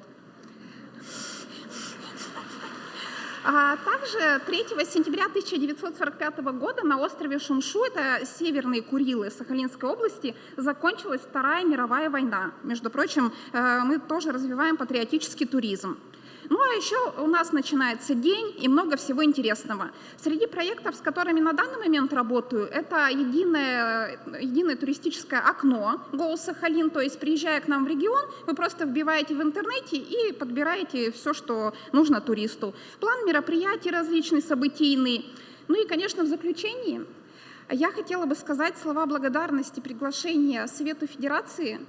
Также 3 сентября 1945 года на острове Шумшу, это северные Курилы Сахалинской области, закончилась Вторая мировая война. Между прочим, мы тоже развиваем патриотический туризм. Ну а еще у нас начинается день и много всего интересного. Среди проектов, с которыми на данный момент работаю, это единое туристическое окно Go Сахалин, то есть приезжая к нам в регион, вы просто вбиваете в интернете и подбираете все, что нужно туристу. План мероприятий различный, событийный. Ну и, конечно, в заключении я хотела бы сказать слова благодарности, приглашения Совету Федерации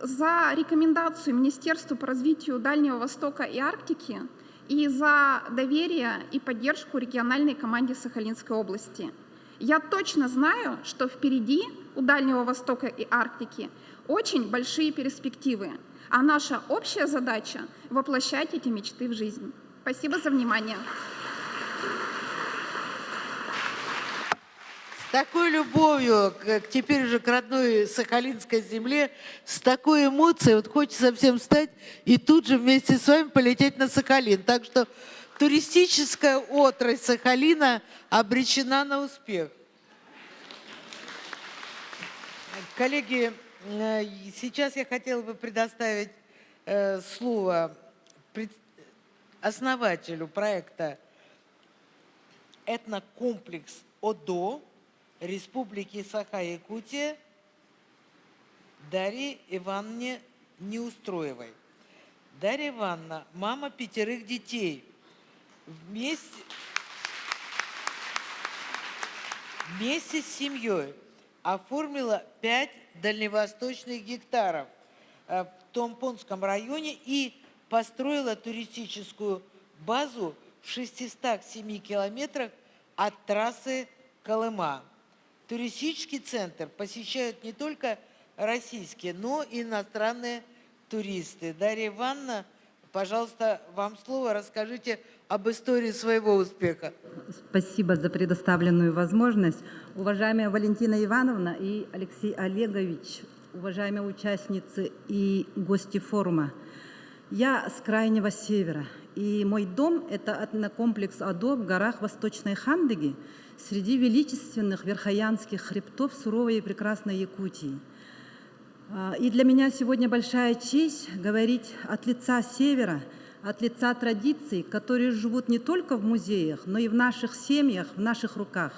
за рекомендацию Министерству по развитию Дальнего Востока и Арктики и за доверие и поддержку региональной команде Сахалинской области. Я точно знаю, что впереди у Дальнего Востока и Арктики очень большие перспективы, а наша общая задача – воплощать эти мечты в жизнь. Спасибо за внимание. С такой любовью, теперь уже к родной сахалинской земле, с такой эмоцией, вот хочется всем встать и тут же вместе с вами полететь на Сахалин. Так что туристическая отрасль Сахалина обречена на успех. Коллеги, сейчас я хотела бы предоставить слово основателю проекта «Этнокомплекс ОДО» Республики Саха-Якутия Дарье Ивановне Неустроевой. Дарья Ивановна – мама 5 детей. Вместе с семьей оформила 5 дальневосточных гектаров в Томпонском районе и построила туристическую базу в 607 километрах от трассы Колыма. Туристический центр посещают не только российские, но и иностранные туристы. Дарья Ивановна, пожалуйста, вам слово. Расскажите об истории своего успеха. Спасибо за предоставленную возможность. Уважаемая Валентина Ивановна и Алексей Олегович, уважаемые участницы и гости форума, я с крайнего севера, и мой дом – это этнокомплекс ОДО в горах Восточной Хандыги, среди величественных верхоянских хребтов суровой и прекрасной Якутии. И для меня сегодня большая честь говорить от лица севера, от лица традиций, которые живут не только в музеях, но и в наших семьях, в наших руках.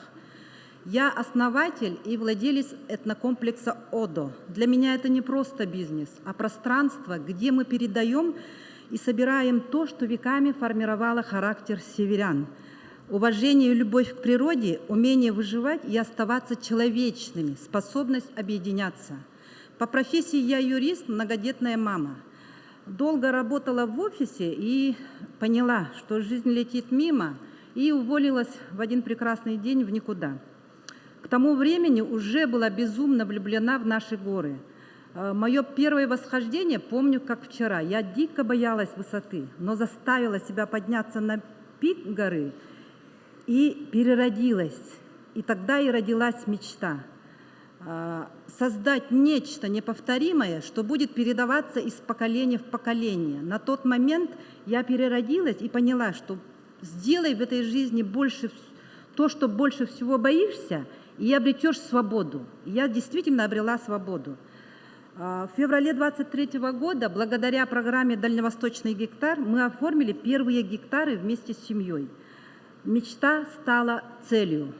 Я основатель и владелец этнокомплекса ОДО. Для меня это не просто бизнес, а пространство, где мы передаем и собираем то, что веками формировало характер северян. Уважение и любовь к природе, умение выживать и оставаться человечными, способность объединяться. По профессии я юрист, многодетная мама. Долго работала в офисе и поняла, что жизнь летит мимо, и уволилась в один прекрасный день в никуда. К тому времени уже была безумно влюблена в наши горы. Мое первое восхождение помню как вчера. Я дико боялась высоты, но заставила себя подняться на пик горы и переродилась. И тогда и родилась мечта. Создать нечто неповторимое, что будет передаваться из поколения в поколение. На тот момент я переродилась и поняла, что сделай в этой жизни больше то, что больше всего боишься, и обретешь свободу. Я действительно обрела свободу. В феврале 23 года, благодаря программе «Дальневосточный гектар», мы оформили первые гектары вместе с семьей. Мечта стала целью.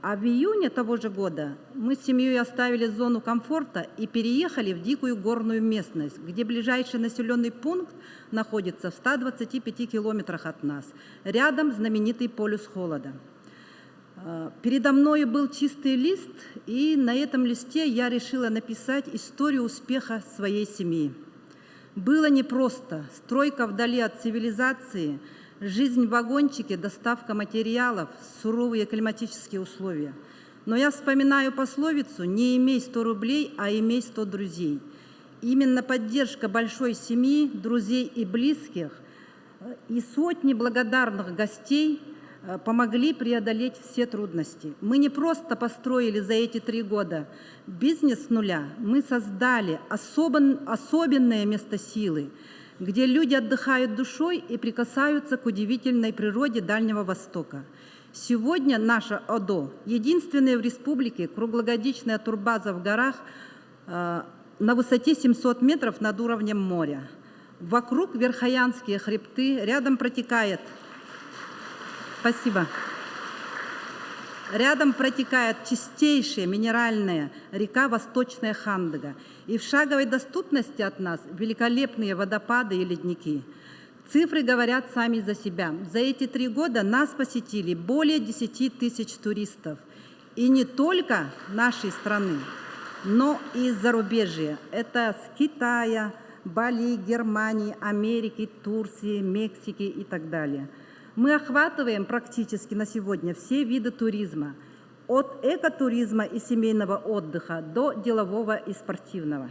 А в июне того же года мы с семьей оставили зону комфорта и переехали в дикую горную местность, где ближайший населенный пункт находится в 125 километрах от нас. Рядом знаменитый полюс холода. Передо мной был чистый лист, и на этом листе я решила написать историю успеха своей семьи. Было непросто. Стройка вдали от цивилизации, жизнь в вагончике, доставка материалов, суровые климатические условия. Но я вспоминаю пословицу «Не имей 100 рублей, а имей 100 друзей». Именно поддержка большой семьи, друзей и близких и сотни благодарных гостей помогли преодолеть все трудности. Мы не просто построили за эти 3 года бизнес с нуля, мы создали особенное место силы, где люди отдыхают душой и прикасаются к удивительной природе Дальнего Востока. Сегодня наша ОДО – единственная в республике круглогодичная турбаза в горах на высоте 700 метров над уровнем моря. Вокруг Верхоянские хребты, рядом протекает чистейшая минеральная река Восточная Хандыга. И в шаговой доступности от нас великолепные водопады и ледники. Цифры говорят сами за себя. За эти 3 года нас посетили более 10 тысяч туристов. И не только нашей страны, но и из зарубежья. Это с Китая, Бали, Германии, Америки, Турции, Мексики и так далее. Мы охватываем практически на сегодня все виды туризма, от экотуризма и семейного отдыха до делового и спортивного.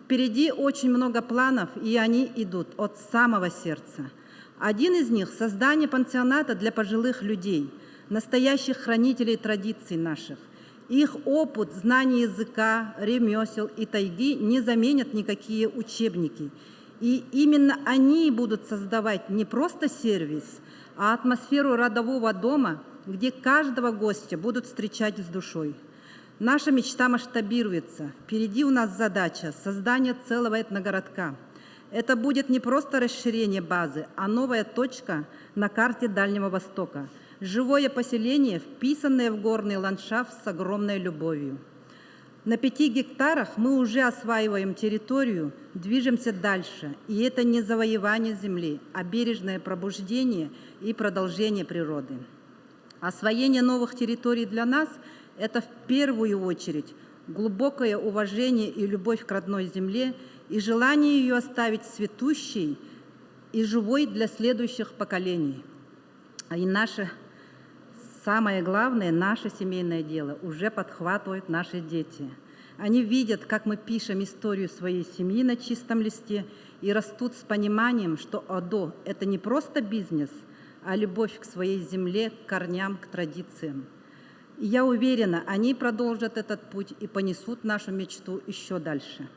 Впереди очень много планов, и они идут от самого сердца. Один из них – создание пансионата для пожилых людей, настоящих хранителей традиций наших. Их опыт, знание языка, ремесел и тайги не заменят никакие учебники. И именно они будут создавать не просто сервис, а атмосферу родового дома, где каждого гостя будут встречать с душой. Наша мечта масштабируется. Впереди у нас задача создания целого этногородка. Это будет не просто расширение базы, а новая точка на карте Дальнего Востока. Живое поселение, вписанное в горный ландшафт с огромной любовью. На 5 гектарах мы уже осваиваем территорию, движемся дальше. И это не завоевание земли, а бережное пробуждение и продолжение природы. Освоение новых территорий для нас – это в первую очередь глубокое уважение и любовь к родной земле и желание ее оставить цветущей и живой для следующих поколений. И наше самое главное, наше семейное дело уже подхватывают наши дети. Они видят, как мы пишем историю своей семьи на чистом листе и растут с пониманием, что ОДО – это не просто бизнес, а любовь к своей земле, к корням, к традициям. И я уверена, они продолжат этот путь и понесут нашу мечту еще дальше.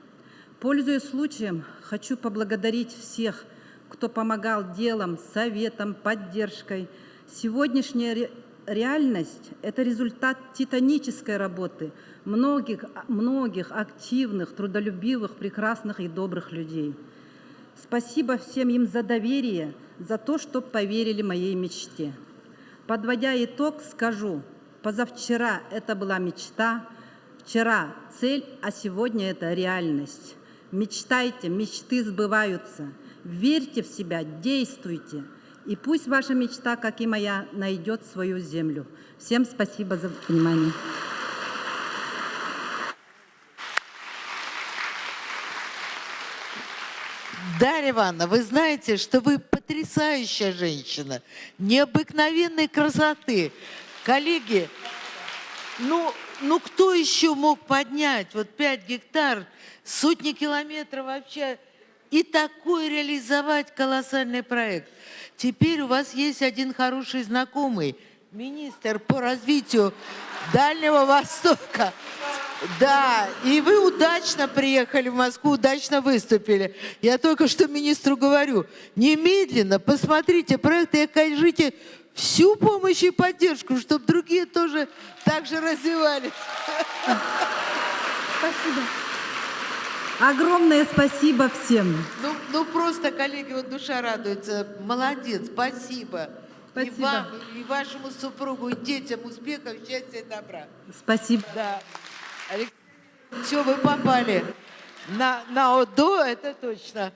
Пользуясь случаем, хочу поблагодарить всех, кто помогал делом, советом, поддержкой. Сегодняшняя реальность – это результат титанической работы многих активных, трудолюбивых, прекрасных и добрых людей. Спасибо всем им за доверие, за то, что поверили моей мечте. Подводя итог, скажу, позавчера это была мечта, вчера цель, а сегодня это реальность. Мечтайте, мечты сбываются. Верьте в себя, действуйте. И пусть ваша мечта, как и моя, найдет свою землю. Всем спасибо за внимание. Дарья Ивановна, вы знаете, что вы потрясающая женщина, необыкновенной красоты. Коллеги, ну, Ну кто еще мог поднять? Вот 5 гектар, сотни километров вообще. И такой реализовать колоссальный проект. Теперь у вас есть один хороший знакомый, министр по развитию Дальнего Востока. Да, и вы удачно приехали в Москву, удачно выступили. Я только что министру говорю, немедленно посмотрите проект и окажите всю помощь и поддержку, чтобы другие тоже так же развивались. Спасибо. Огромное спасибо всем. Ну просто, коллеги, вот душа радуется. Молодец, спасибо. Спасибо. И вам, и вашему супругу, и детям успехов, счастья и добра. Спасибо. Да. Все, вы попали на ОДО, это точно.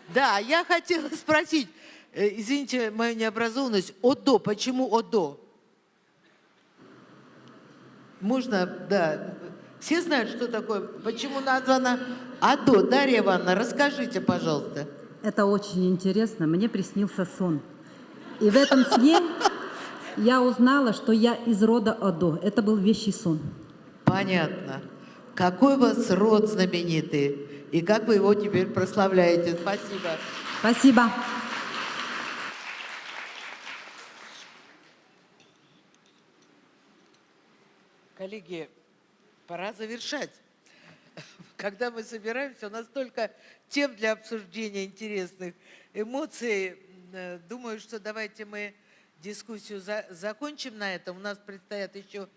Да, я хотела спросить, извините мою необразованность, ОДО, почему ОДО? Можно, да. Все знают, что такое, почему названо ОДО? Дарья Ивановна, расскажите, пожалуйста. Это очень интересно. Мне приснился сон. И в этом сне я узнала, что я из рода ОДО. Это был вещий сон. Понятно. Какой у вас род знаменитый? И как вы его теперь прославляете? Спасибо. Спасибо. Коллеги, пора завершать. Когда мы собираемся, у нас столько тем для обсуждения интересных, эмоций. Думаю, что давайте мы дискуссию закончим на этом. У нас предстоят еще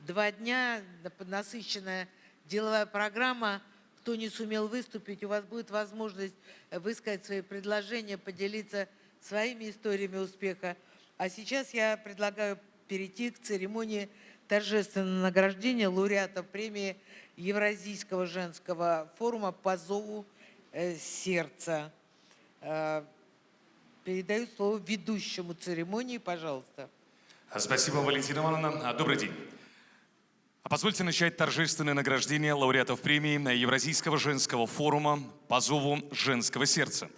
2 дня, насыщенная деловая программа. Кто не сумел выступить, у вас будет возможность высказать свои предложения, поделиться своими историями успеха. А сейчас я предлагаю перейти к церемонии торжественного награждения лауреатов премии Евразийского женского форума «По зову сердца». Передаю слово ведущему церемонии, пожалуйста. Спасибо, Валентина Ивановна. Добрый день. Позвольте начать торжественное награждение лауреатов премии Евразийского женского форума «По зову женского сердца».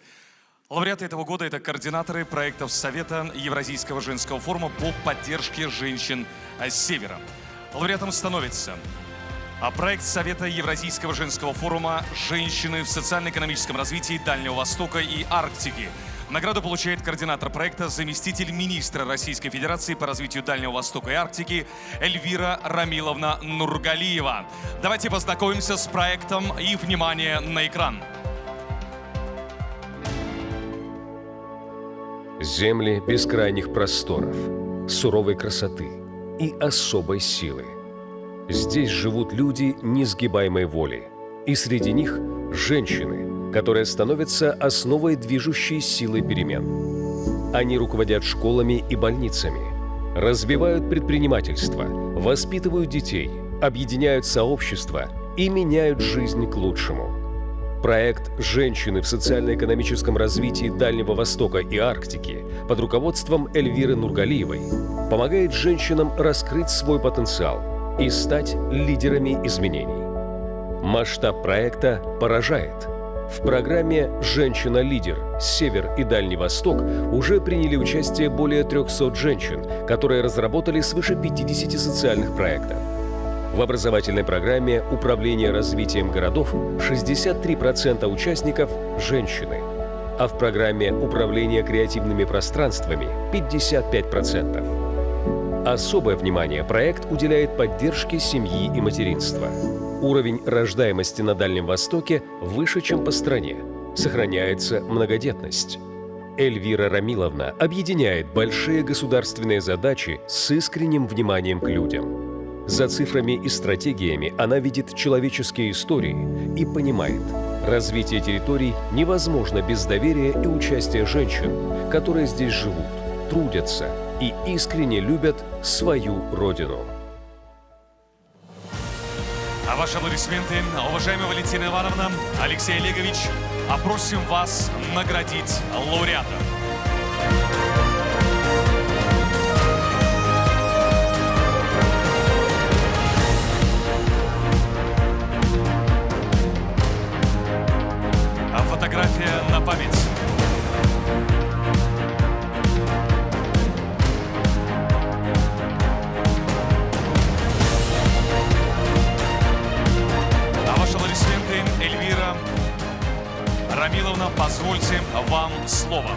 Лауреаты этого года – это координаторы проектов Совета Евразийского женского форума по поддержке женщин с Севера. Лауреатом становится проект Совета Евразийского женского форума «Женщины в социально-экономическом развитии Дальнего Востока и Арктики». Награду получает координатор проекта, заместитель министра Российской Федерации по развитию Дальнего Востока и Арктики Эльвира Рамиловна Нургалиева. Давайте познакомимся с проектом и внимание на экран. Земли бескрайних просторов, суровой красоты и особой силы. Здесь живут люди несгибаемой воли, и среди них женщины, которые становятся основой движущей силы перемен. Они руководят школами и больницами, развивают предпринимательство, воспитывают детей, объединяют сообщества и меняют жизнь к лучшему. Проект «Женщины в социально-экономическом развитии Дальнего Востока и Арктики» под руководством Эльвиры Нургалиевой помогает женщинам раскрыть свой потенциал и стать лидерами изменений. Масштаб проекта поражает. В программе «Женщина-лидер. Север и Дальний Восток» уже приняли участие более 300 женщин, которые разработали свыше 50 социальных проектов. В образовательной программе «Управление развитием городов» 63% участников – женщины, а в программе «Управление креативными пространствами» 55%. Особое внимание проект уделяет поддержке семьи и материнства. Уровень рождаемости на Дальнем Востоке выше, чем по стране. Сохраняется многодетность. Эльвира Рамиловна объединяет большие государственные задачи с искренним вниманием к людям. За цифрами и стратегиями она видит человеческие истории и понимает, развитие территорий невозможно без доверия и участия женщин, которые здесь живут, трудятся и искренне любят свою родину. А ваши аплодисменты, уважаемая Валентина Ивановна, Алексей Олегович, просим вас наградить лауреата. Фотография на память. слово.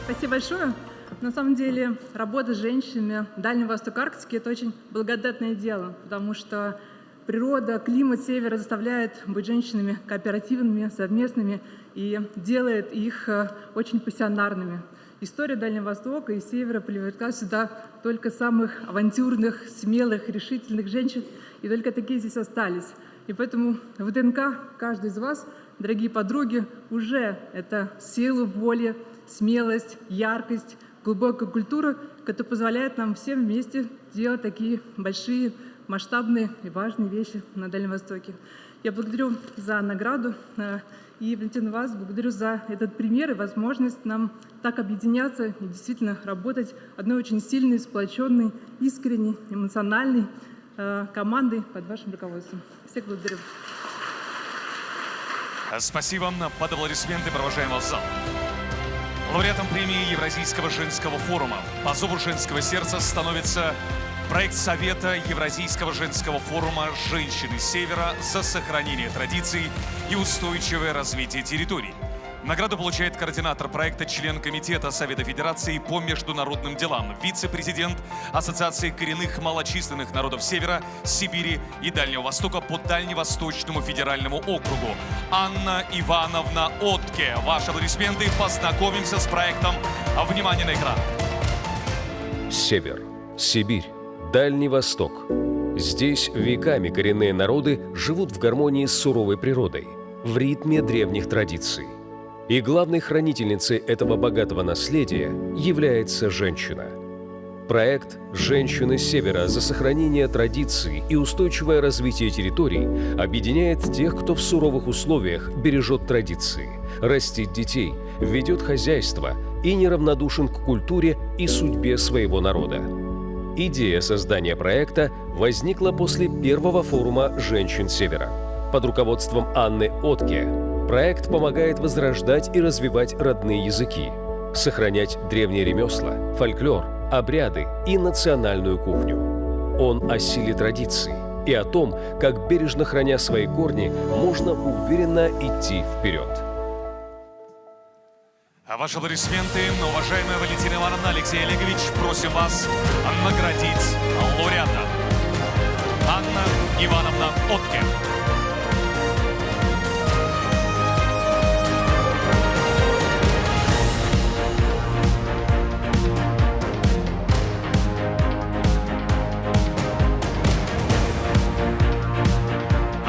Спасибо большое. На самом деле работа с женщинами Дальнего Востока Арктики — это очень благодатное дело, потому что природа, климат Севера заставляет быть женщинами кооперативными, совместными и делает их очень пассионарными. История Дальнего Востока и Севера привлекла сюда только самых авантюрных, смелых, решительных женщин, и только такие здесь остались. И поэтому в ДНК каждой из вас, дорогие подруги, уже это сила воли, смелость, яркость, глубокая культура, которая позволяет нам всем вместе делать такие большие, масштабные и важные вещи на Дальнем Востоке. Я благодарю за награду и, Валентина, вас благодарю за этот пример и возможность нам так объединяться и действительно работать одной очень сильной, сплоченной, искренней, эмоциональной командой под вашим руководством. Всех благодарю. Спасибо. Под аплодисменты провожаем вас в зал. Лауреатом премии Евразийского женского форума по зову женского сердца становится проект Совета Евразийского женского форума «Женщины Севера за сохранение традиций и устойчивое развитие территорий». Награду получает координатор проекта, член Комитета Совета Федерации по международным делам, вице-президент Ассоциации коренных малочисленных народов Севера, Сибири и Дальнего Востока по Дальневосточному федеральному округу Анна Ивановна Отке. Ваши аплодисменты. Познакомимся с проектом. Внимание на экран. Север, Сибирь, Дальний Восток. Здесь веками коренные народы живут в гармонии с суровой природой, в ритме древних традиций. И главной хранительницей этого богатого наследия является женщина. Проект «Женщины Севера за сохранение традиций и устойчивое развитие территорий» объединяет тех, кто в суровых условиях бережет традиции, растит детей, ведет хозяйство и неравнодушен к культуре и судьбе своего народа. Идея создания проекта возникла после первого форума «Женщин Севера». Под руководством Анны Отке проект помогает возрождать и развивать родные языки, сохранять древние ремесла, фольклор, обряды и национальную кухню. Он о силе традиций и о том, как, бережно храня свои корни, можно уверенно идти вперед. Ваши аплодисменты. Уважаемая Валентина Ивановна, Алексей Олегович, просим вас наградить лауреата. Анна Ивановна Отке.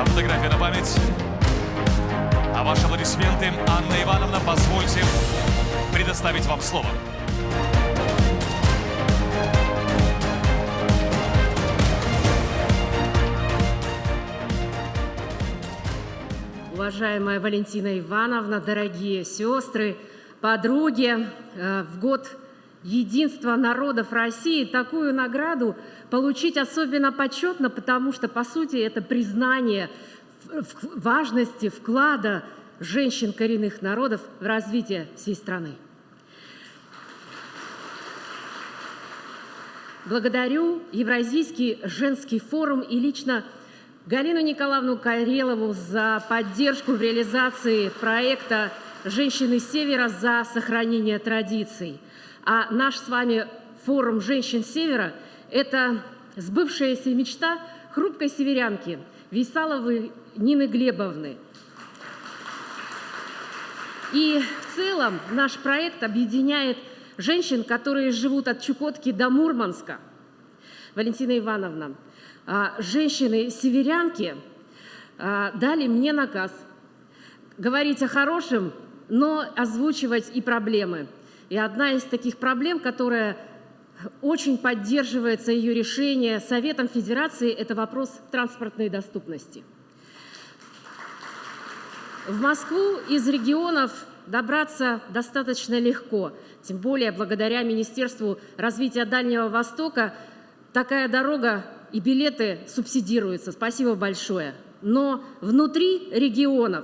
Фотография на память. А ваши аплодисменты, Анна Ивановна, позвольте предоставить вам слово. Уважаемая Валентина Ивановна, дорогие сестры, подруги, в год единства народов России такую награду получить особенно почетно, потому что, по сути, это признание важности вклада женщин коренных народов в развитие всей страны. Благодарю Евразийский женский форум и лично Галину Николаевну Карелову за поддержку в реализации проекта «Женщины Севера за сохранение традиций». А наш с вами форум «Женщин Севера» – это сбывшаяся мечта хрупкой северянки Вейсаловой Нины Глебовны. И в целом наш проект объединяет женщин, которые живут от Чукотки до Мурманска. Валентина Ивановна, женщины-северянки дали мне наказ говорить о хорошем, но озвучивать и проблемы. И одна из таких проблем, которая очень поддерживается ее решение Советом Федерации, это вопрос транспортной доступности. В Москву из регионов добраться достаточно легко, тем более благодаря Министерству развития Дальнего Востока такая дорога и билеты субсидируются. Спасибо большое. Но внутри регионов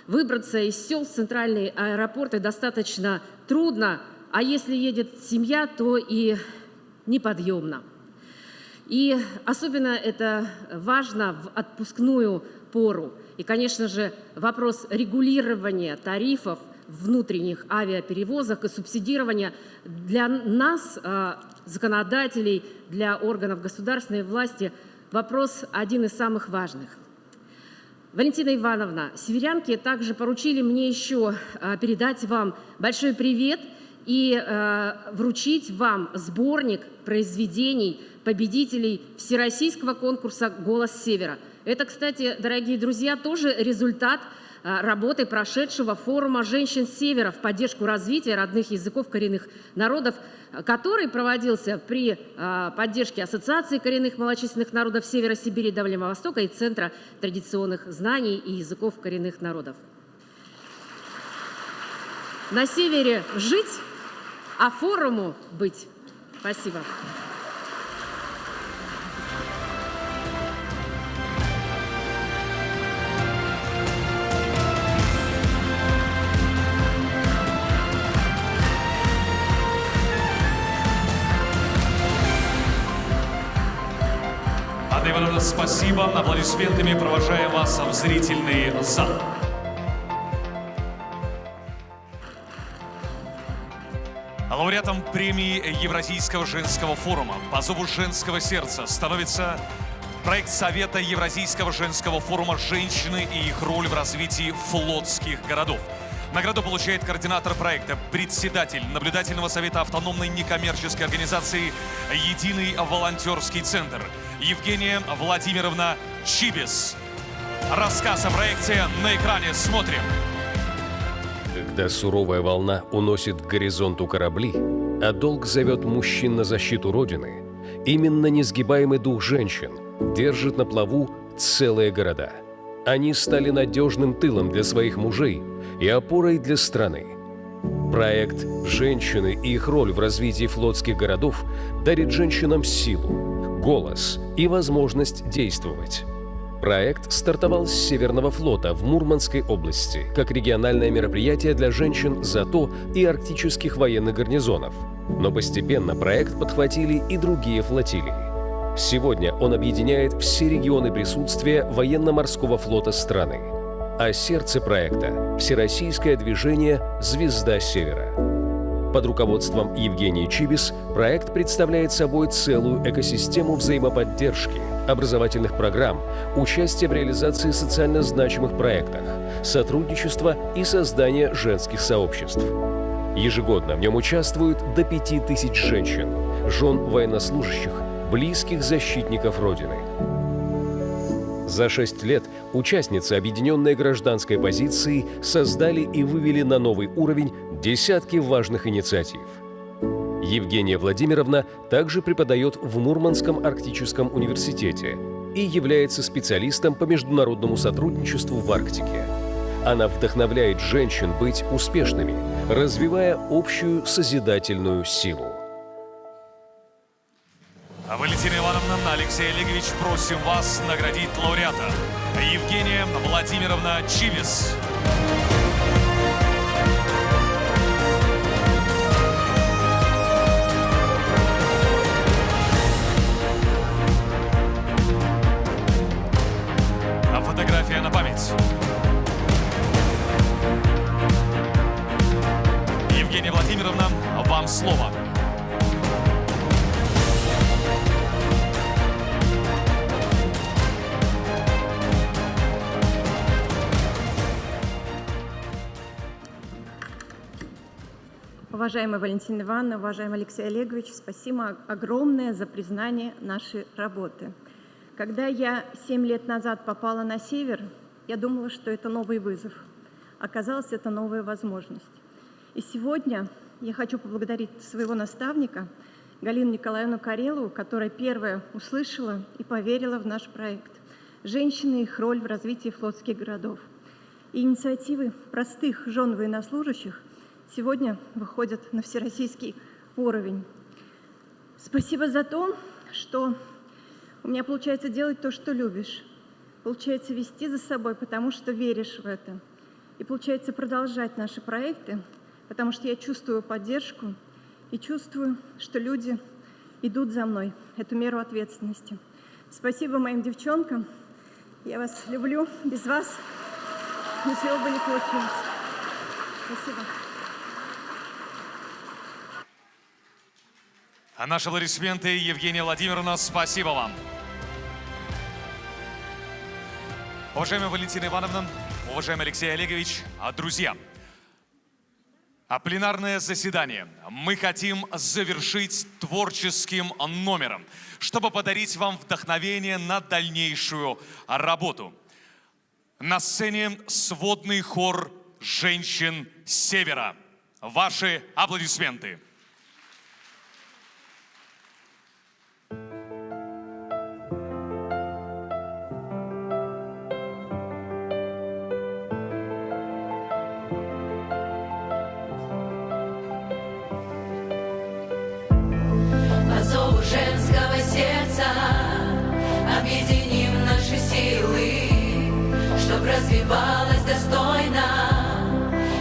выбраться из сел в центральные аэропорты достаточно трудно, а если едет семья, то и неподъемно. И особенно это важно в отпускную пору. И, конечно же, вопрос регулирования тарифов в внутренних авиаперевозах и субсидирования для нас, законодателей, для органов государственной власти, вопрос один из самых важных. Валентина Ивановна, северянки также поручили мне еще передать вам большой привет и вручить вам сборник произведений победителей Всероссийского конкурса «Голос Севера». Это, кстати, дорогие друзья, тоже результат работы прошедшего форума женщин Севера в поддержку развития родных языков коренных народов, который проводился при поддержке Ассоциации коренных малочисленных народов Севера Сибири и Дальнего Востока и Центра традиционных знаний и языков коренных народов. На Севере жить, а форуму быть. Спасибо. Анна Ивановна, спасибо. Аплодисментами провожаем вас в зрительный зал. Лауреатом премии Евразийского женского форума по зову женского сердца становится проект Совета Евразийского женского форума «Женщины и их роль в развитии флотских городов». Награду получает координатор проекта, председатель наблюдательного совета автономной некоммерческой организации «Единый волонтерский центр» Евгения Владимировна Чибис. Рассказ о проекте на экране смотрим. Когда суровая волна уносит к горизонту корабли, а долг зовет мужчин на защиту Родины, именно несгибаемый дух женщин держит на плаву целые города. Они стали надежным тылом для своих мужей и опорой для страны. Проект «Женщины и их роль в развитии флотских городов» дарит женщинам силу, голос и возможность действовать. Проект стартовал с Северного флота в Мурманской области как региональное мероприятие для женщин ЗАТО и арктических военных гарнизонов. Но постепенно проект подхватили и другие флотилии. Сегодня он объединяет все регионы присутствия военно-морского флота страны. А сердце проекта – всероссийское движение «Звезда Севера». Под руководством Евгении Чибис проект представляет собой целую экосистему взаимоподдержки, образовательных программ, участия в реализации социально значимых проектах, сотрудничества и создания женских сообществ. Ежегодно в нем участвуют до 5000 женщин, жен военнослужащих, близких защитников Родины. За 6 лет участницы объединенной гражданской позиции создали и вывели на новый уровень десятки важных инициатив. Евгения Владимировна также преподает в Мурманском арктическом университете и является специалистом по международному сотрудничеству в Арктике. Она вдохновляет женщин быть успешными, развивая общую созидательную силу. Валентина Ивановна, Алексей Олегович, просим вас наградить лауреата. Евгения Владимировна Чибис. Фотография на память. Евгения Владимировна, вам слово. Уважаемая Валентина Ивановна, уважаемый Алексей Олегович, спасибо огромное за признание нашей работы. Когда я 7 лет назад попала на Север, я думала, что это новый вызов. Оказалось, это новая возможность. И сегодня я хочу поблагодарить своего наставника Галину Николаевну Карелову, которая первая услышала и поверила в наш проект «Женщины и их роль в развитии флотских городов». И инициативы простых жен военнослужащих сегодня выходят на всероссийский уровень. Спасибо за то, что у меня получается делать то, что любишь. Получается вести за собой, потому что веришь в это. И получается продолжать наши проекты, потому что я чувствую поддержку и чувствую, что люди идут за мной эту меру ответственности. Спасибо моим девчонкам. Я вас люблю. Без вас ничего бы не получилось. Спасибо. А наши аплодисменты, Евгения Владимировна, спасибо вам. Уважаемая Валентина Ивановна, уважаемый Алексей Олегович, друзья, пленарное заседание мы хотим завершить творческим номером, чтобы подарить вам вдохновение на дальнейшую работу. На сцене сводный хор женщин Севера. Ваши аплодисменты. По зову женского сердца объединим наши силы, чтоб развивалась достойно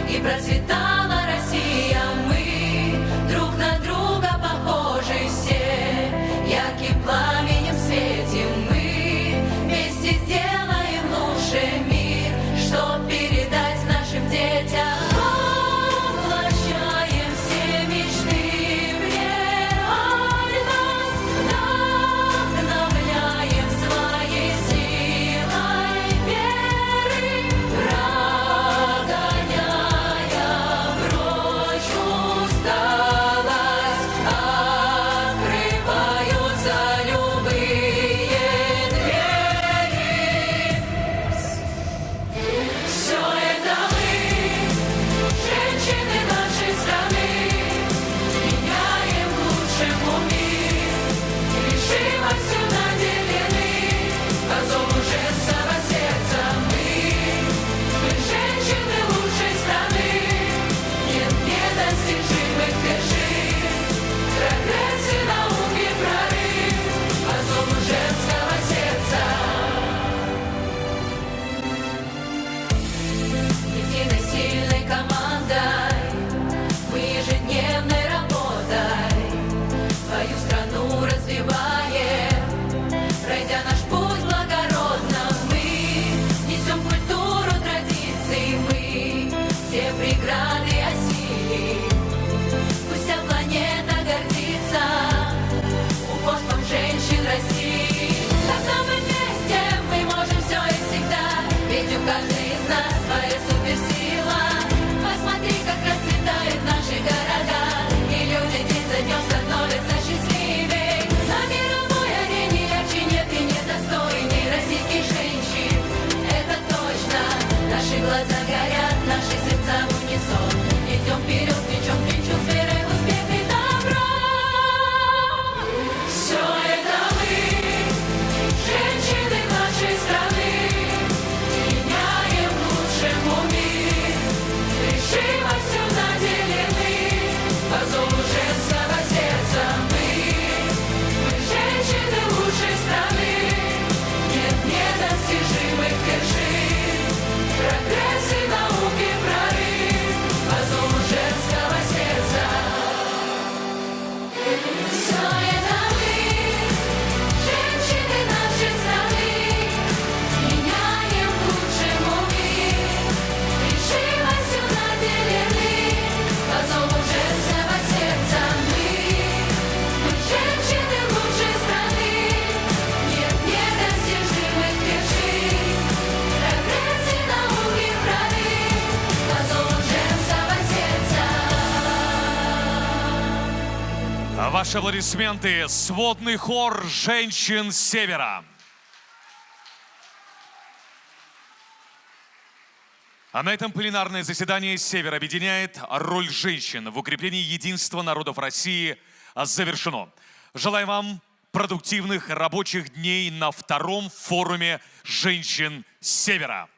и процветала Россия. Мы друг на друга похожи все, ярким пламенем светим мы, вместе сделаем лучший мир, чтоб передать нашим детям. Воплощаем все мечты в реальность, вдохновляем своей силой веры, прогоняя прочь усталость, открываются любые двери. Все это мы, женщины нашей страны, меняем к лучшему мир, решимостью наделены, по зову женского сердца мы женщины лучшей страны, нет недостижимых вершин, прогресс и науки прорыв, по зову женского сердца. Единой сильной командой мы ежедневной работой свою страну развиваем, пройдя наш путь благородно, мы несем культуру традиций, мы все преграды осилим. Пусть вся планета гордится упорством женщин России. Когда мы вместе, мы можем все и всегда, ведь у каждой из нас своя суперсила. Посмотри, как расцветают наши города, и люди день за днем становятся счастливее. На мировой арене ярче нет и недостойней российских женщин, это точно. Наши глаза горят, наши сердца в унисон, идем вперед, плечом к плечу, с верой в успех и добро. Все это мы, женщины нашей страны, меняем к лучшему мир, решимостью наделены, по зову женского сердца мы женщины лучшей страны, нет недостижимых вершин, прогресс и науки прорыв, по зову женского сердца. Все это мы, женщины нашей страны, меняем к лучшему мир, решимостью наделены, по зову женского сердца мы женщины лучшей страны, нет недостижимых вершин, прогресс и науки прорыв, по зову женского сердца. Ваши аплодисменты, сводный хор женщин Севера. А на этом пленарное заседание Север объединяет роль женщин в укреплении единства народов России завершено. Желаю вам продуктивных рабочих дней на втором форуме женщин Севера.